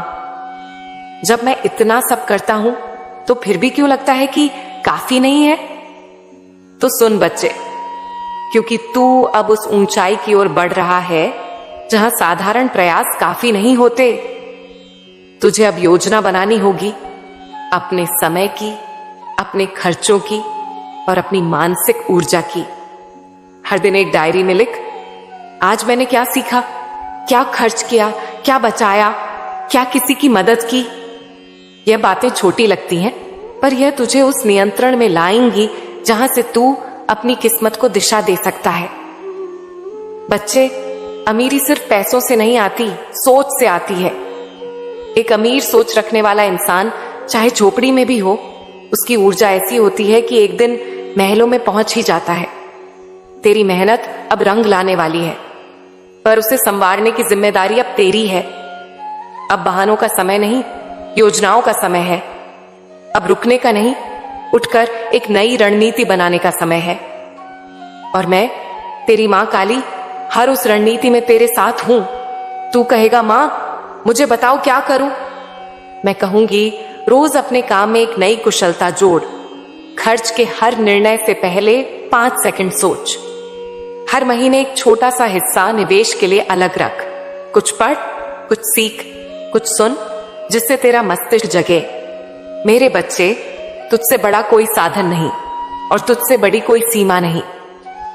जब मैं इतना सब करता हूं तो फिर भी क्यों लगता है कि काफी नहीं है? तो सुन बच्चे, क्योंकि तू अब उस ऊंचाई की ओर बढ़ रहा है जहां साधारण प्रयास काफी नहीं होते। तुझे अब योजना बनानी होगी, अपने समय की, अपने खर्चों की और अपनी मानसिक ऊर्जा की। हर दिन एक डायरी में लिख, आज मैंने क्या सीखा, क्या खर्च किया, क्या बचाया, क्या किसी की मदद की। यह बातें छोटी लगती हैं, पर यह तुझे उस नियंत्रण में लाएंगी जहां से तू अपनी किस्मत को दिशा दे सकता है। बच्चे, अमीरी सिर्फ पैसों से नहीं आती, सोच से आती है। एक अमीर सोच रखने वाला इंसान चाहे झोपड़ी में भी हो, उसकी ऊर्जा ऐसी होती है कि एक दिन महलों में पहुंच ही जाता है। तेरी मेहनत अब रंग लाने वाली है, पर उसे संवारने की जिम्मेदारी अब तेरी है। अब बहानों का समय नहीं, योजनाओं का समय है। अब रुकने का नहीं, उठकर एक नई रणनीति बनाने का समय है। और मैं, तेरी मां काली, हर उस रणनीति में तेरे साथ हूं। तू कहेगा, मां, मुझे बताओ क्या करूं? मैं कहूंगी, रोज अपने काम में एक नई कुशलता जोड़। खर्च के हर निर्णय से पहले 5 सेकंड सोच। हर महीने एक छोटा सा हिस्सा निवेश के लिए अलग रख। कुछ पढ़, कुछ सीख, कुछ सुन, जिससे तेरा मस्तिष्क जगे। मेरे बच्चे, तुझसे बड़ा कोई साधन नहीं और तुझसे बड़ी कोई सीमा नहीं।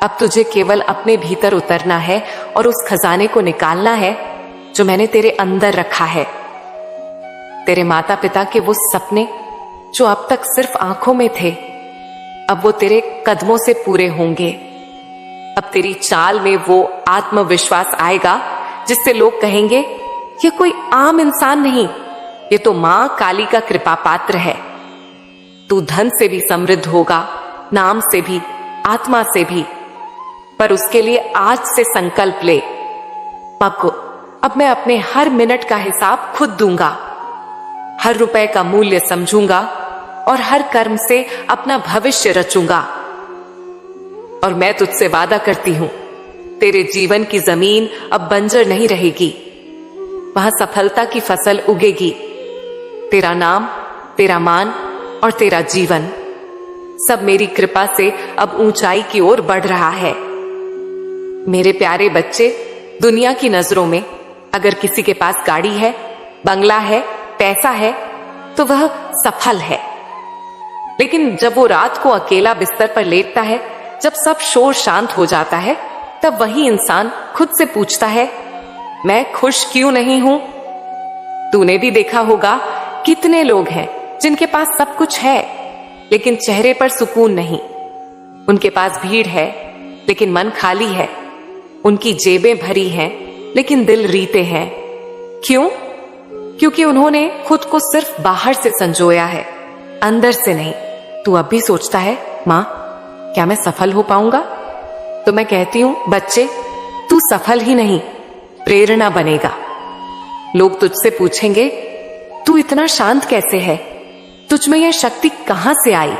अब तुझे केवल अपने भीतर उतरना है और उस खजाने को निकालना है जो मैंने तेरे अंदर रखा है। तेरे माता पिता के वो सपने जो अब तक सिर्फ आंखों में थे, अब वो तेरे कदमों से पूरे होंगे। अब तेरी चाल में वो आत्मविश्वास आएगा जिससे लोग कहेंगे, ये कोई आम इंसान नहीं, ये तो मां काली का कृपा पात्र है। तू धन से भी समृद्ध होगा, नाम से भी, आत्मा से भी। पर उसके लिए आज से संकल्प ले, पक्को, अब मैं अपने हर मिनट का हिसाब खुद दूंगा, हर रुपए का मूल्य समझूंगा और हर कर्म से अपना भविष्य रचूंगा। और मैं तुझसे वादा करती हूं, तेरे जीवन की जमीन अब बंजर नहीं रहेगी, वहां सफलता की फसल उगेगी। तेरा नाम, तेरा मान और तेरा जीवन सब मेरी कृपा से अब ऊंचाई की ओर बढ़ रहा है। मेरे प्यारे बच्चे, दुनिया की नजरों में अगर किसी के पास गाड़ी है, बंगला है, पैसा है, तो वह सफल है। लेकिन जब वो रात को अकेला बिस्तर पर लेटता है, जब सब शोर शांत हो जाता है, तब वही इंसान खुद से पूछता है, मैं खुश क्यों नहीं हूं? तूने भी देखा होगा कितने लोग हैं जिनके पास सब कुछ है लेकिन चेहरे पर सुकून नहीं। उनके पास भीड़ है लेकिन मन खाली है। उनकी जेबें भरी हैं लेकिन दिल रीते हैं। क्यों? क्योंकि उन्होंने खुद को सिर्फ बाहर से संजोया है, अंदर से नहीं। तू अब भी सोचता है, मां क्या मैं सफल हो पाऊंगा? तो मैं कहती हूं, बच्चे, तू सफल ही नहीं, प्रेरणा बनेगा। लोग तुझसे पूछेंगे, तू इतना शांत कैसे है? तुझ में यह शक्ति कहां से आई?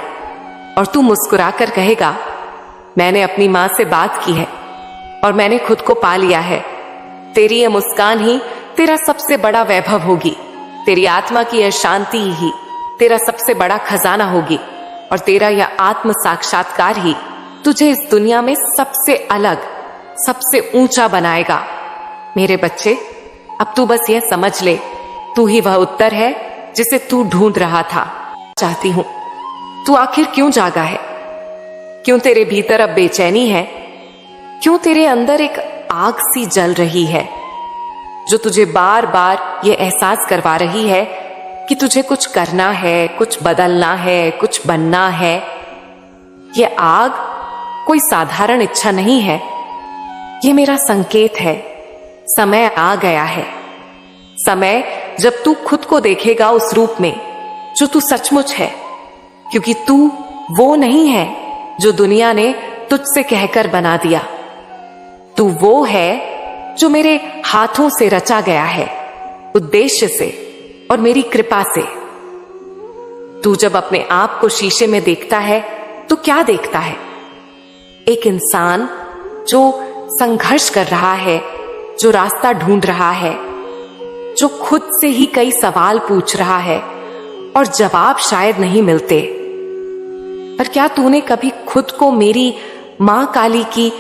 और तू मुस्कुराकर कहेगा, मैंने अपनी मां से बात की है और मैंने खुद को पा लिया है। तेरी यह मुस्कान ही तेरा सबसे बड़ा वैभव होगी। तेरी आत्मा की यह शांति ही तेरा सबसे बड़ा खजाना होगी। और तेरा यह आत्म साक्षात्कार ही तुझे इस दुनिया में सबसे अलग, सबसे ऊंचा बनाएगा। मेरे बच्चे, अब तू बस यह समझ ले, तू ही वह उत्तर है जिसे तू ढूंढ रहा था। चाहती हूं, तू आखिर क्यों जागा है? क्यों तेरे भीतर अब बेचैनी है? क्यों तेरे अंदर एक आग सी जल रही है जो तुझे बार बार यह एहसास करवा रही है कि तुझे कुछ करना है, कुछ बदलना है, कुछ बनना है? यह आग कोई साधारण इच्छा नहीं है, यह मेरा संकेत है। समय आ गया है। समय जब तू खुद को देखेगा उस रूप में जो तू सचमुच है, क्योंकि तू वो नहीं है जो दुनिया ने तुझसे कहकर बना दिया। तू वो है जो मेरे हाथों से रचा गया है, उद्देश्य से और मेरी कृपा से। तू जब अपने आप को शीशे में देखता है तो क्या देखता है? एक इंसान जो संघर्ष कर रहा है, जो रास्ता ढूंढ रहा है, जो खुद से ही कई सवाल पूछ रहा है और जवाब शायद नहीं मिलते। पर क्या तूने कभी खुद को मेरी मां काली की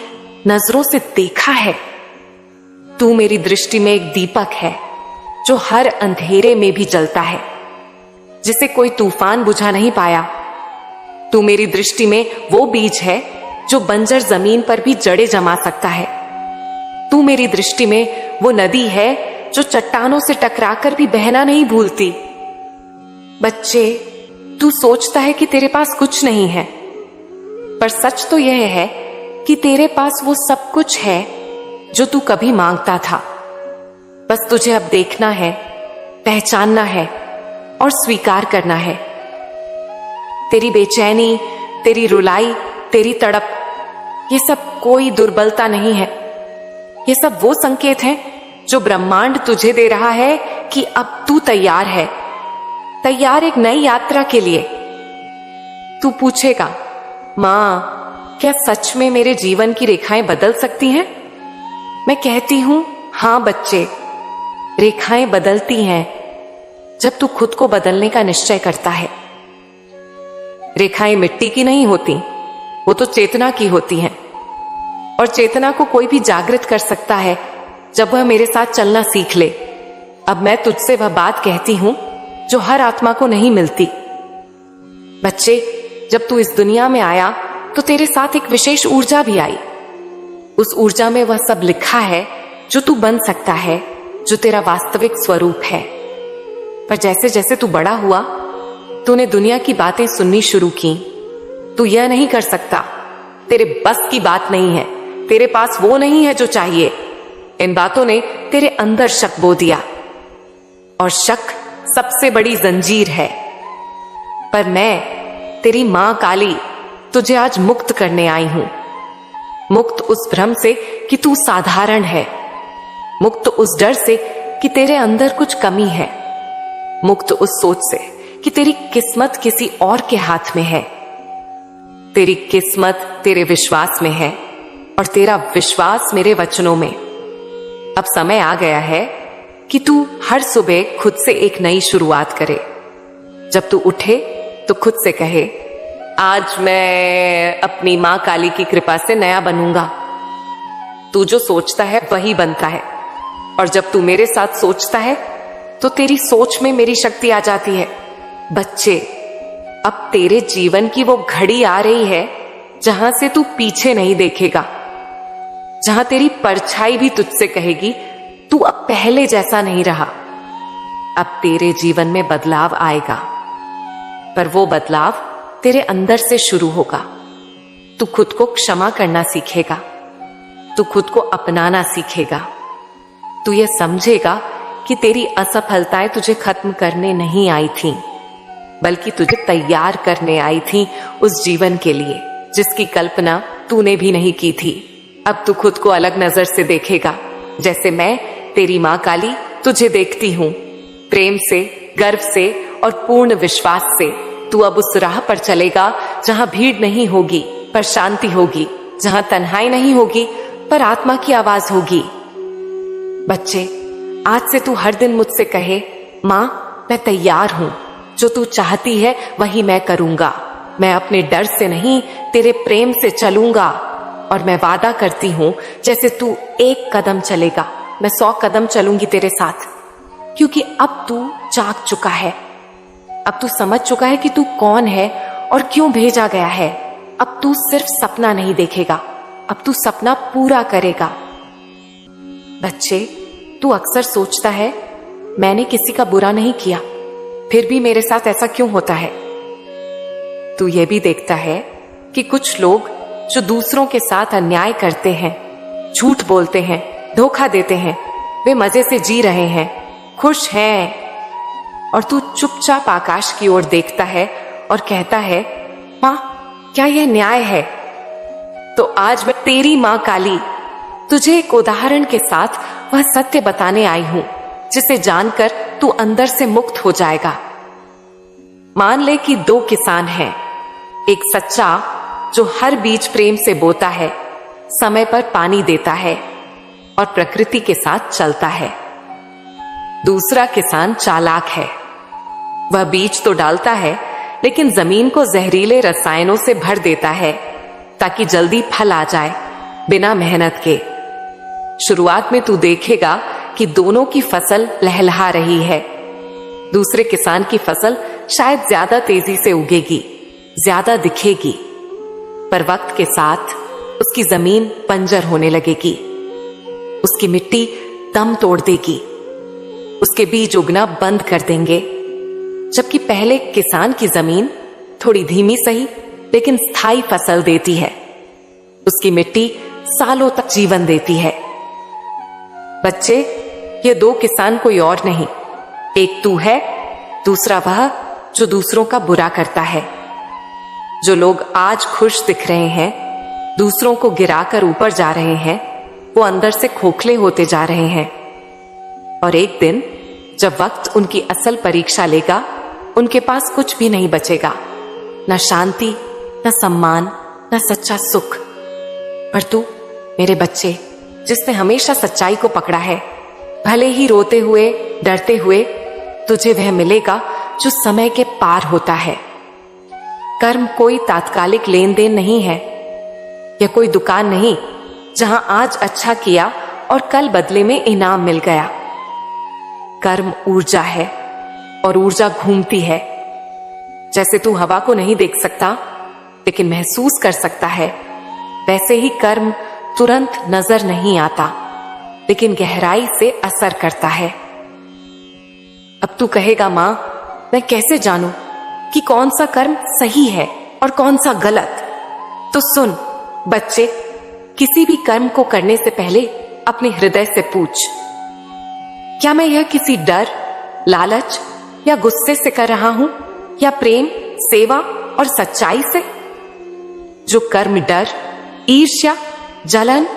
नजरों से देखा है? तू मेरी दृष्टि में एक दीपक है जो हर अंधेरे में भी जलता है, जिसे कोई तूफान बुझा नहीं पाया। तू मेरी दृष्टि में वो बीज है जो बंजर जमीन पर भी जड़ें जमा सकता है। तू मेरी दृष्टि में वो नदी है जो चट्टानों से टकराकर भी बहना नहीं भूलती। बच्चे, तू सोचता है कि तेरे पास कुछ नहीं है, पर सच तो यह है कि तेरे पास वो सब कुछ है जो तू कभी मांगता था। बस तुझे अब देखना है, पहचानना है और स्वीकार करना है। तेरी बेचैनी, तेरी रुलाई, तेरी तड़प, ये सब कोई दुर्बलता नहीं है। ये सब वो संकेत हैं जो ब्रह्मांड तुझे दे रहा है कि अब तू तैयार है, तैयार एक नई यात्रा के लिए। तू पूछेगा, मां क्या सच में मेरे जीवन की रेखाएं बदल सकती हैं? मैं कहती हूं, हां बच्चे, रेखाएं बदलती हैं जब तू खुद को बदलने का निश्चय करता है। रेखाएं मिट्टी की नहीं होती, वो तो चेतना की होती हैं। और चेतना को कोई भी जागृत कर सकता है जब वह मेरे साथ चलना सीख ले। अब मैं तुझसे वह बात कहती हूं जो हर आत्मा को नहीं मिलती। बच्चे, जब तू इस दुनिया में आया तो तेरे साथ एक विशेष ऊर्जा भी आई। उस ऊर्जा में वह सब लिखा है जो तू बन सकता है, जो तेरा वास्तविक स्वरूप है। पर जैसे जैसे तू बड़ा हुआ, तूने दुनिया की बातें सुननी शुरू की। तू यह नहीं कर सकता, तेरे बस की बात नहीं है, तेरे पास वो नहीं है जो चाहिए। इन बातों ने तेरे अंदर शक बो दिया, और शक सबसे बड़ी जंजीर है। पर मैं, तेरी मां काली, तुझे आज मुक्त करने आई हूं। मुक्त उस भ्रम से कि तू साधारण है, मुक्त उस डर से कि तेरे अंदर कुछ कमी है, मुक्त उस सोच से कि तेरी किस्मत किसी और के हाथ में है। तेरी किस्मत तेरे विश्वास में है और तेरा विश्वास मेरे वचनों में। अब समय आ गया है कि तू हर सुबह खुद से एक नई शुरुआत करे। जब तू उठे तो खुद से कहे, आज मैं अपनी मां काली की कृपा से नया बनूंगा। तू जो सोचता है वही बनता है, और जब तू मेरे साथ सोचता है तो तेरी सोच में मेरी शक्ति आ जाती है। बच्चे, अब तेरे जीवन की वो घड़ी आ रही है जहां से तू पीछे नहीं देखेगा, जहां तेरी परछाई भी तुझसे कहेगी तू अब पहले जैसा नहीं रहा। अब तेरे जीवन में बदलाव आएगा, पर वो बदलाव तेरे अंदर से शुरू होगा। तू खुद को क्षमा करना सीखेगा, तू खुद को अपनाना सीखेगा। तू ये समझेगा कि तेरी असफलताएं तुझे खत्म करने नहीं आई थीं, बल्कि तुझे तैयार करने आई थीं उस जीवन के लिए जिसकी कल्पना तूने भी नहीं की थी। अब तू खुद को अलग नजर से देखेगा, जैसे मैं तेरी मां काली तुझे देखती हूं। प्रेम से, गर्व से और पूर्ण विश्वास से तू अब उस राह पर चलेगा जहां भीड़ नहीं होगी पर शांति होगी, जहां तन्हाई नहीं होगी पर आत्मा की आवाज होगी। बच्चे, आज से तू हर दिन मुझसे कहे, मां मैं तैयार हूं, जो तू चाहती है वही मैं करूंगा। मैं अपने डर से नहीं तेरे प्रेम से चलूंगा, और मैं वादा करती हूं जैसे तू एक कदम चलेगा मैं 100 कदम चलूंगी तेरे साथ। क्योंकि अब तू जाग चुका है, अब तू समझ चुका है कि तू कौन है और क्यों भेजा गया है। अब तू सिर्फ सपना नहीं देखेगा, अब तू सपना पूरा करेगा। बच्चे, तू अक्सर सोचता है मैंने किसी का बुरा नहीं किया, फिर भी मेरे साथ ऐसा क्यों होता है। तू ये भी देखता है कि कुछ लोग जो दूसरों के साथ अन्याय करते हैं, झूठ बोलते हैं, धोखा देते हैं, वे मजे से जी रहे हैं, खुश हैं, और तू चुपचाप आकाश की ओर देखता है और कहता है, मां क्या यह न्याय है। तो आज मैं तेरी मां काली तुझे एक उदाहरण के साथ वह सत्य बताने आई हूं जिसे जानकर तू अंदर से मुक्त हो जाएगा। मान ले कि 2 किसान हैं, एक सच्चा जो हर बीज प्रेम से बोता है, समय पर पानी देता है और प्रकृति के साथ चलता है। दूसरा किसान चालाक है, वह बीज तो डालता है लेकिन जमीन को जहरीले रसायनों से भर देता है ताकि जल्दी फल आ जाए बिना मेहनत के। शुरुआत में तू देखेगा कि दोनों की फसल लहलहा रही है। दूसरे किसान की फसल शायद ज्यादा तेजी से उगेगी, ज्यादा दिखेगी, पर वक्त के साथ उसकी जमीन बंजर होने लगेगी, उसकी मिट्टी दम तोड़ देगी, उसके बीज उगना बंद कर देंगे। जबकि पहले किसान की जमीन थोड़ी धीमी सही लेकिन स्थायी फसल देती है, उसकी मिट्टी सालों तक जीवन देती है। बच्चे, ये 2 किसान कोई और नहीं, एक तू है, दूसरा वह जो दूसरों का बुरा करता है। जो लोग आज खुश दिख रहे हैं, दूसरों को गिराकर ऊपर जा रहे हैं, वो अंदर से खोखले होते जा रहे हैं। और एक दिन जब वक्त उनकी असल परीक्षा लेगा, उनके पास कुछ भी नहीं बचेगा, न शांति, न सम्मान, न सच्चा सुख। पर तू मेरे बच्चे, जिसने हमेशा सच्चाई को पकड़ा है, भले ही रोते हुए, डरते हुए, तुझे वह मिलेगा जो समय के पार होता है। कर्म कोई तात्कालिक लेन देन नहीं है, यह कोई दुकान नहीं जहां आज अच्छा किया और कल बदले में इनाम मिल गया। कर्म ऊर्जा है और ऊर्जा घूमती है। जैसे तू हवा को नहीं देख सकता लेकिन महसूस कर सकता है, वैसे ही कर्म तुरंत नजर नहीं आता लेकिन गहराई से असर करता है। अब तू कहेगा, मां मैं कैसे जानूं कि कौन सा कर्म सही है और कौन सा गलत। तो सुन बच्चे, किसी भी कर्म को करने से पहले अपने हृदय से पूछ, क्या मैं यह किसी डर, लालच या गुस्से से कर रहा हूं या प्रेम, सेवा और सच्चाई से। जो कर्म डर, ईर्ष्या, जलन,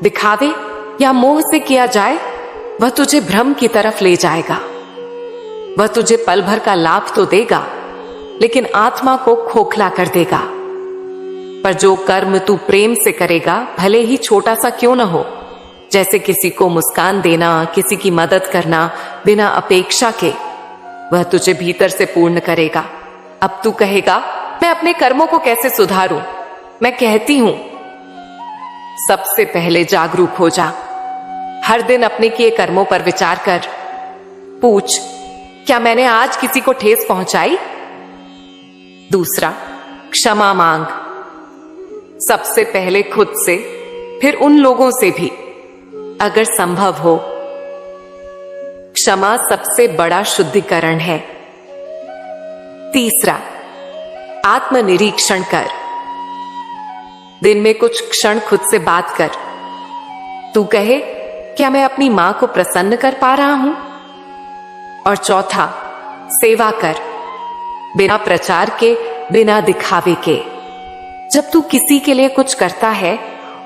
दिखावे या मोह से किया जाए, वह तुझे भ्रम की तरफ ले जाएगा। वह तुझे पल भर का लाभ तो देगा लेकिन आत्मा को खोखला कर देगा। पर जो कर्म तू प्रेम से करेगा, भले ही छोटा सा क्यों न हो, जैसे किसी को मुस्कान देना, किसी की मदद करना बिना अपेक्षा के, वह तुझे भीतर से पूर्ण करेगा। अब तू कहेगा, मैं अपने कर्मों को कैसे सुधारूं? मैं कहती हूं, सबसे पहले जागरूक हो जा। हर दिन अपने किए कर्मों पर विचार कर। पूछ, क्या मैंने आज किसी को ठेस पहुंचाई? दूसरा, क्षमा मांग। सबसे पहले खुद से, फिर उन लोगों से भी, अगर संभव हो। क्षमा सबसे बड़ा शुद्धिकरण है। तीसरा, आत्मनिरीक्षण कर। दिन में कुछ क्षण खुद से बात कर। तू कहे, क्या मैं अपनी मां को प्रसन्न कर पा रहा हूं? और चौथा, सेवा कर, बिना प्रचार के, बिना दिखावे के। जब तू किसी के लिए कुछ करता है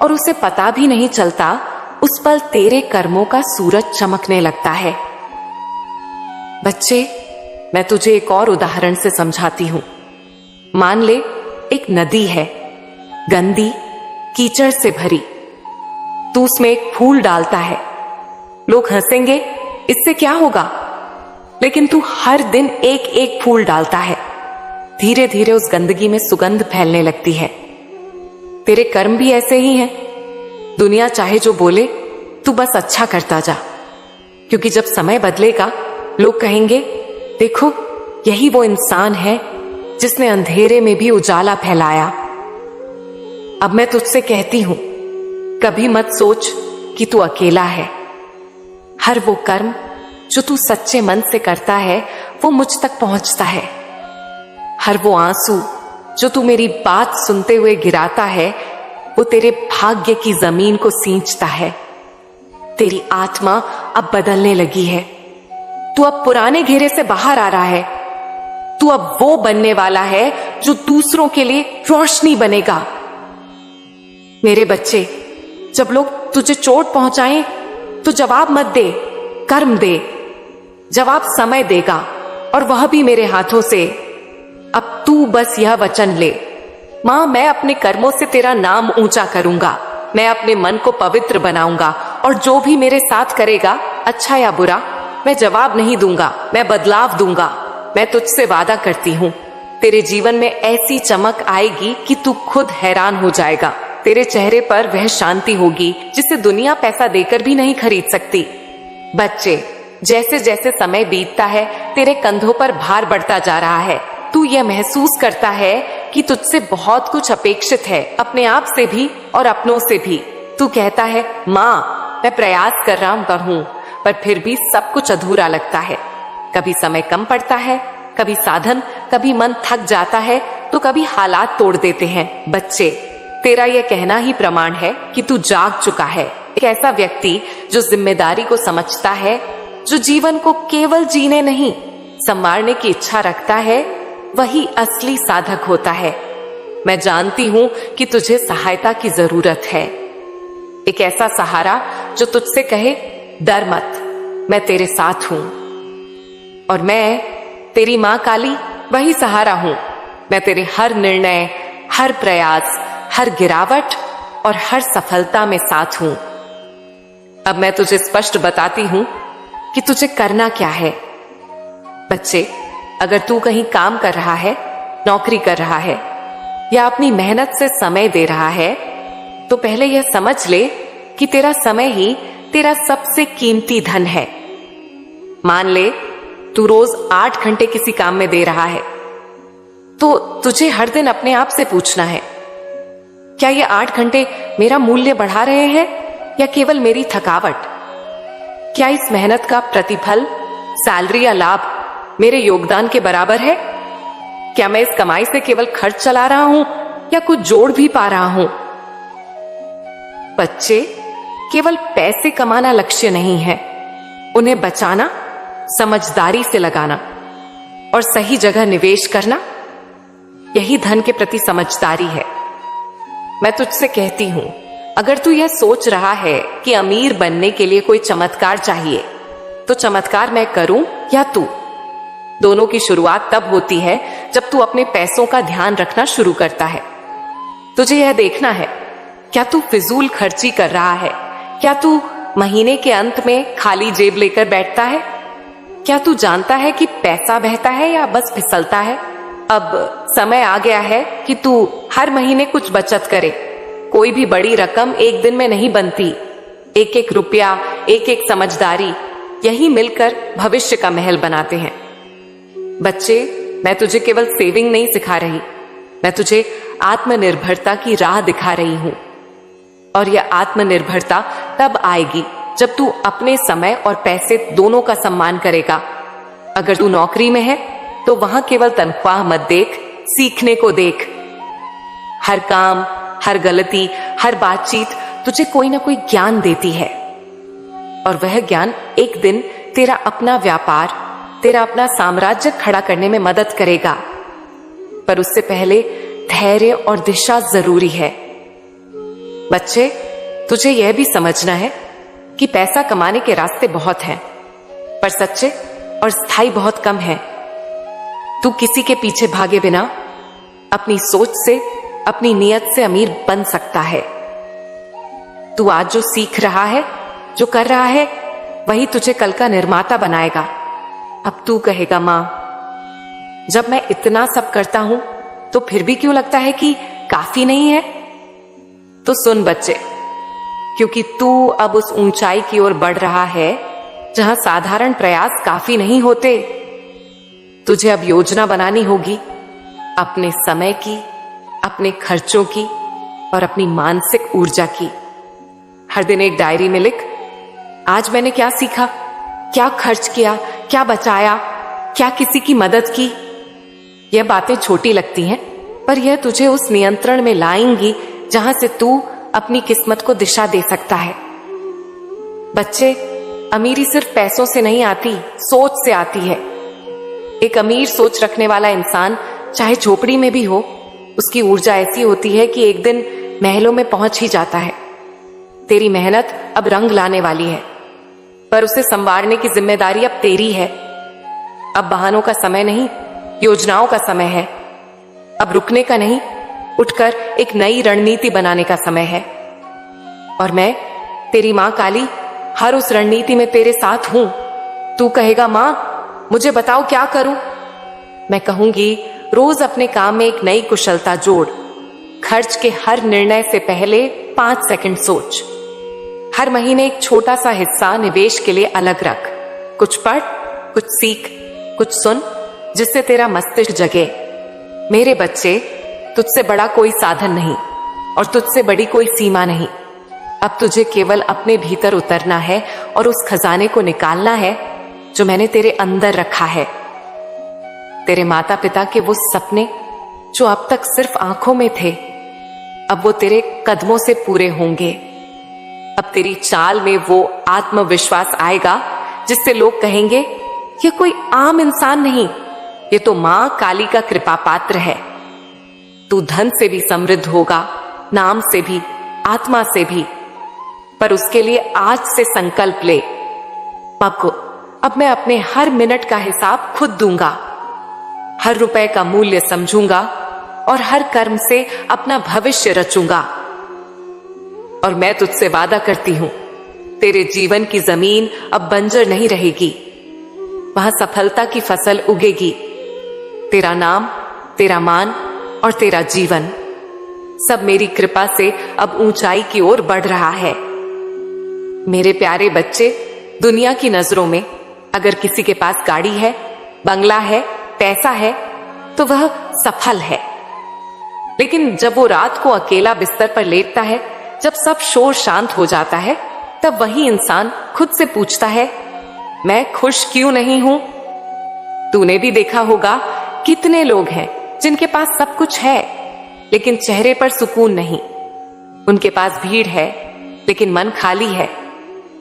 और उसे पता भी नहीं चलता, उस पल तेरे कर्मों का सूरज चमकने लगता है। बच्चे, मैं तुझे एक और उदाहरण से समझाती हूं। मान ले, एक नदी है, गंदी, कीचड़ से भरी। तू उसमें एक फूल डालता है। लोग हंसेंगे, इससे क्या होगा? लेकिन तू हर दिन एक एक फूल डालता है। धीरे धीरे उस गंदगी में सुगंध फैलने लगती है। तेरे कर्म भी ऐसे ही हैं। दुनिया चाहे जो बोले, तू बस अच्छा करता जा, क्योंकि जब समय बदलेगा, लोग कहेंगे, देखो, यही वो इंसान है जिसने अंधेरे में भी उजाला फैलाया। अब मैं तुझसे कहती हूं, कभी मत सोच कि तू अकेला है। हर वो कर्म जो तू सच्चे मन से करता है, वो मुझ तक पहुंचता है। हर वो आंसू जो तू मेरी बात सुनते हुए गिराता है, वो तेरे भाग्य की जमीन को सींचता है। तेरी आत्मा अब बदलने लगी है। तू अब पुराने घेरे से बाहर आ रहा है। तू अब वो बनने वाला है जो दूसरों के लिए रोशनी बनेगा। मेरे बच्चे, जब लोग तुझे चोट पहुंचाएं, तो जवाब मत दे, कर्म दे। जवाब समय देगा, और वह भी मेरे हाथों से। अब तू बस यह वचन ले, मां, मैं अपने कर्मों से तेरा नाम ऊंचा करूंगा। मैं अपने मन को पवित्र बनाऊंगा, और जो भी मेरे साथ करेगा, अच्छा या बुरा, मैं जवाब नहीं दूंगा, मैं बदलाव दूंगा। मैं तुझसे वादा करती हूं, तेरे जीवन में ऐसी चमक आएगी कि तू खुद हैरान हो जाएगा। तेरे चेहरे पर वह शांति होगी जिसे दुनिया पैसा देकर भी नहीं खरीद सकती। बच्चे, जैसे जैसे समय बीतता है, तेरे कंधों पर भार बढ़ता जा रहा है। तू यह महसूस करता है कि तुझसे बहुत कुछ अपेक्षित है, अपने आप से भी और अपनों से भी। तू कहता है, मां, मैं प्रयास कर रहा हूं, पर फिर भी सब कुछ अधूरा लगता है। कभी समय कम पड़ता है, कभी साधन, कभी मन थक जाता है, तो कभी हालात तोड़ देते हैं। बच्चे, तेरा यह कहना ही प्रमाण है कि तू जाग चुका है। एक ऐसा व्यक्ति जो जिम्मेदारी को समझता है, जो जीवन को केवल जीने नहीं, संवारने की इच्छा रखता है, वही असली साधक होता है। मैं जानती हूं कि तुझे सहायता की जरूरत है। एक ऐसा सहारा जो तुझसे कहे, डर मत, मैं तेरे साथ हूं। और मैं, तेरी मां काली, वही सहारा हूं। मैं तेरे हर निर्णय, हर प्रयास, हर गिरावट और हर सफलता में साथ हूं। अब मैं तुझे स्पष्ट बताती हूं कि तुझे करना क्या है। बच्चे, अगर तू कहीं काम कर रहा है, नौकरी कर रहा है, या अपनी मेहनत से समय दे रहा है, तो पहले यह समझ ले कि तेरा समय ही तेरा सबसे कीमती धन है। मान ले, तू रोज 8 घंटे किसी काम में दे रहा है, तो तुझे हर दिन अपने आप से पूछना है, क्या ये 8 घंटे मेरा मूल्य बढ़ा रहे हैं या केवल मेरी थकावट? क्या इस मेहनत का प्रतिफल, सैलरी या लाभ मेरे योगदान के बराबर है? क्या मैं इस कमाई से केवल खर्च चला रहा हूं या कुछ जोड़ भी पा रहा हूं? बच्चे, केवल पैसे कमाना लक्ष्य नहीं है, उन्हें बचाना, समझदारी से लगाना और सही जगह निवेश करना, यही धन के प्रति समझदारी है। मैं तुझसे कहती हूं, अगर तू यह सोच रहा है कि अमीर बनने के लिए कोई चमत्कार चाहिए, तो चमत्कार मैं करूं या तू? दोनों की शुरुआत तब होती है जब तू अपने पैसों का ध्यान रखना शुरू करता है। तुझे यह देखना है, क्या तू फिजूल खर्ची कर रहा है? क्या तू महीने के अंत में खाली जेब लेकर बैठता है? क्या तू जानता है कि पैसा बहता है या बस फिसलता है? अब समय आ गया है कि तू हर महीने कुछ बचत करे। कोई भी बड़ी रकम एक दिन में नहीं बनती। एक एक रुपया, एक एक समझदारी, यही मिलकर भविष्य का महल बनाते हैं। बच्चे, मैं तुझे केवल सेविंग नहीं सिखा रही, मैं तुझे आत्मनिर्भरता की राह दिखा रही हूं। और यह आत्मनिर्भरता तब आएगी जब तू अपने समय और पैसे दोनों का सम्मान करेगा। अगर तू नौकरी में है तो वहां केवल तनख्वाह मत देख, सीखने को देख। हर काम, हर गलती, हर बातचीत तुझे कोई ना कोई ज्ञान देती है, और वह ज्ञान एक दिन तेरा अपना व्यापार, तेरा अपना साम्राज्य खड़ा करने में मदद करेगा। पर उससे पहले धैर्य और दिशा जरूरी है। बच्चे, तुझे यह भी समझना है कि पैसा कमाने के रास्ते बहुत हैं, पर सच्चे और स्थायी बहुत कम हैं। तू किसी के पीछे भागे बिना अपनी सोच से, अपनी नियत से अमीर बन सकता है। तू आज जो सीख रहा है, जो कर रहा है, वही तुझे कल का निर्माता बनाएगा। अब तू कहेगा, मां, जब मैं इतना सब करता हूं तो फिर भी क्यों लगता है कि काफी नहीं है? तो सुन बच्चे, क्योंकि तू अब उस ऊंचाई की ओर बढ़ रहा है जहां साधारण प्रयास काफी नहीं होते। तुझे अब योजना बनानी होगी, अपने समय की, अपने खर्चों की और अपनी मानसिक ऊर्जा की। हर दिन एक डायरी में लिख, आज मैंने क्या सीखा, क्या खर्च किया, क्या बचाया, क्या किसी की मदद की। यह बातें छोटी लगती हैं, पर यह तुझे उस नियंत्रण में लाएंगी जहां से तू अपनी किस्मत को दिशा दे सकता है। बच्चे, अमीरी सिर्फ पैसों से नहीं आती, सोच से आती है। एक अमीर सोच रखने वाला इंसान चाहे झोपड़ी में भी हो, उसकी ऊर्जा ऐसी होती है कि एक दिन महलों में पहुंच ही जाता है। तेरी मेहनत अब रंग लाने वाली है, पर उसे संवारने की जिम्मेदारी अब तेरी है। अब बहानों का समय नहीं, योजनाओं का समय है। अब रुकने का नहीं, उठकर एक नई रणनीति बनाने का समय है। और मैं, तेरी मां काली, हर उस रणनीति में तेरे साथ हूं। तू कहेगा, मां, मुझे बताओ क्या करूं? मैं कहूंगी, रोज अपने काम में एक नई कुशलता जोड़। खर्च के हर निर्णय से पहले 5 सेकंड सोच। हर महीने एक छोटा सा हिस्सा निवेश के लिए अलग रख। कुछ पढ़, कुछ सीख, कुछ सुन, जिससे तेरा मस्तिष्क जगे। मेरे बच्चे, तुझसे बड़ा कोई साधन नहीं और तुझसे बड़ी कोई सीमा नहीं। अब तुझे केवल अपने भीतर उतरना है और उस खजाने को निकालना है जो मैंने तेरे अंदर रखा है। तेरे माता पिता के वो सपने जो अब तक सिर्फ आंखों में थे, अब वो तेरे कदमों से पूरे होंगे। अब तेरी चाल में वो आत्मविश्वास आएगा जिससे लोग कहेंगे, ये कोई आम इंसान नहीं, ये तो मां काली का कृपा पात्र है। तू धन से भी समृद्ध होगा, नाम से भी, आत्मा से भी। पर उसके लिए आज से संकल्प ले, पक्को, अब मैं अपने हर मिनट का हिसाब खुद दूंगा, हर रुपए का मूल्य समझूंगा और हर कर्म से अपना भविष्य रचूंगा। और मैं तुझसे वादा करती हूं, तेरे जीवन की जमीन अब बंजर नहीं रहेगी, वहां सफलता की फसल उगेगी। तेरा नाम, तेरा मान और तेरा जीवन सब मेरी कृपा से अब ऊंचाई की ओर बढ़ रहा है। मेरे प्यारे बच्चे, दुनिया की नजरों में अगर किसी के पास गाड़ी है, बंगला है, पैसा है, तो वह सफल है। लेकिन जब वो रात को अकेला बिस्तर पर लेटता है, जब सब शोर शांत हो जाता है, तब वही इंसान खुद से पूछता है, मैं खुश क्यों नहीं हूं? तूने भी देखा होगा, कितने लोग हैं जिनके पास सब कुछ है लेकिन चेहरे पर सुकून नहीं। उनके पास भीड़ है लेकिन मन खाली है।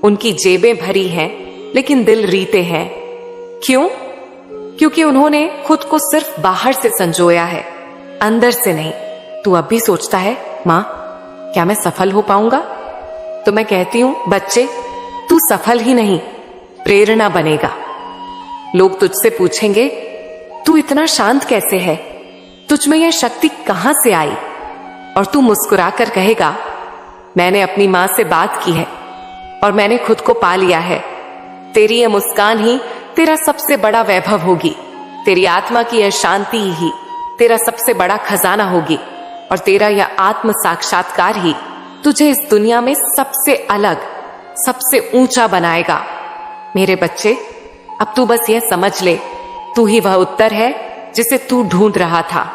उनकी जेबें भरी हैं लेकिन दिल रीते हैं। क्यों? क्योंकि उन्होंने खुद को सिर्फ बाहर से संजोया है, अंदर से नहीं। तू अब भी सोचता है, मां, क्या मैं सफल हो पाऊंगा? तो मैं कहती हूं, बच्चे, तू सफल ही नहीं, प्रेरणा बनेगा। लोग तुझसे पूछेंगे, तू इतना शांत कैसे है? तुझ में यह शक्ति कहां से आई? और तू मुस्कुराकर कहेगा, मैंने अपनी मां से बात की है और मैंने खुद को पा लिया है। तेरी यह मुस्कान ही तेरा सबसे बड़ा वैभव होगी। तेरी आत्मा की यह शांति ही तेरा सबसे बड़ा खजाना होगी। और तेरा यह आत्म साक्षात्कार ही तुझे इस दुनिया में सबसे अलग, सबसे ऊंचा बनाएगा। मेरे बच्चे, अब तू बस यह समझ ले, तू ही वह उत्तर है जिसे तू ढूंढ रहा था।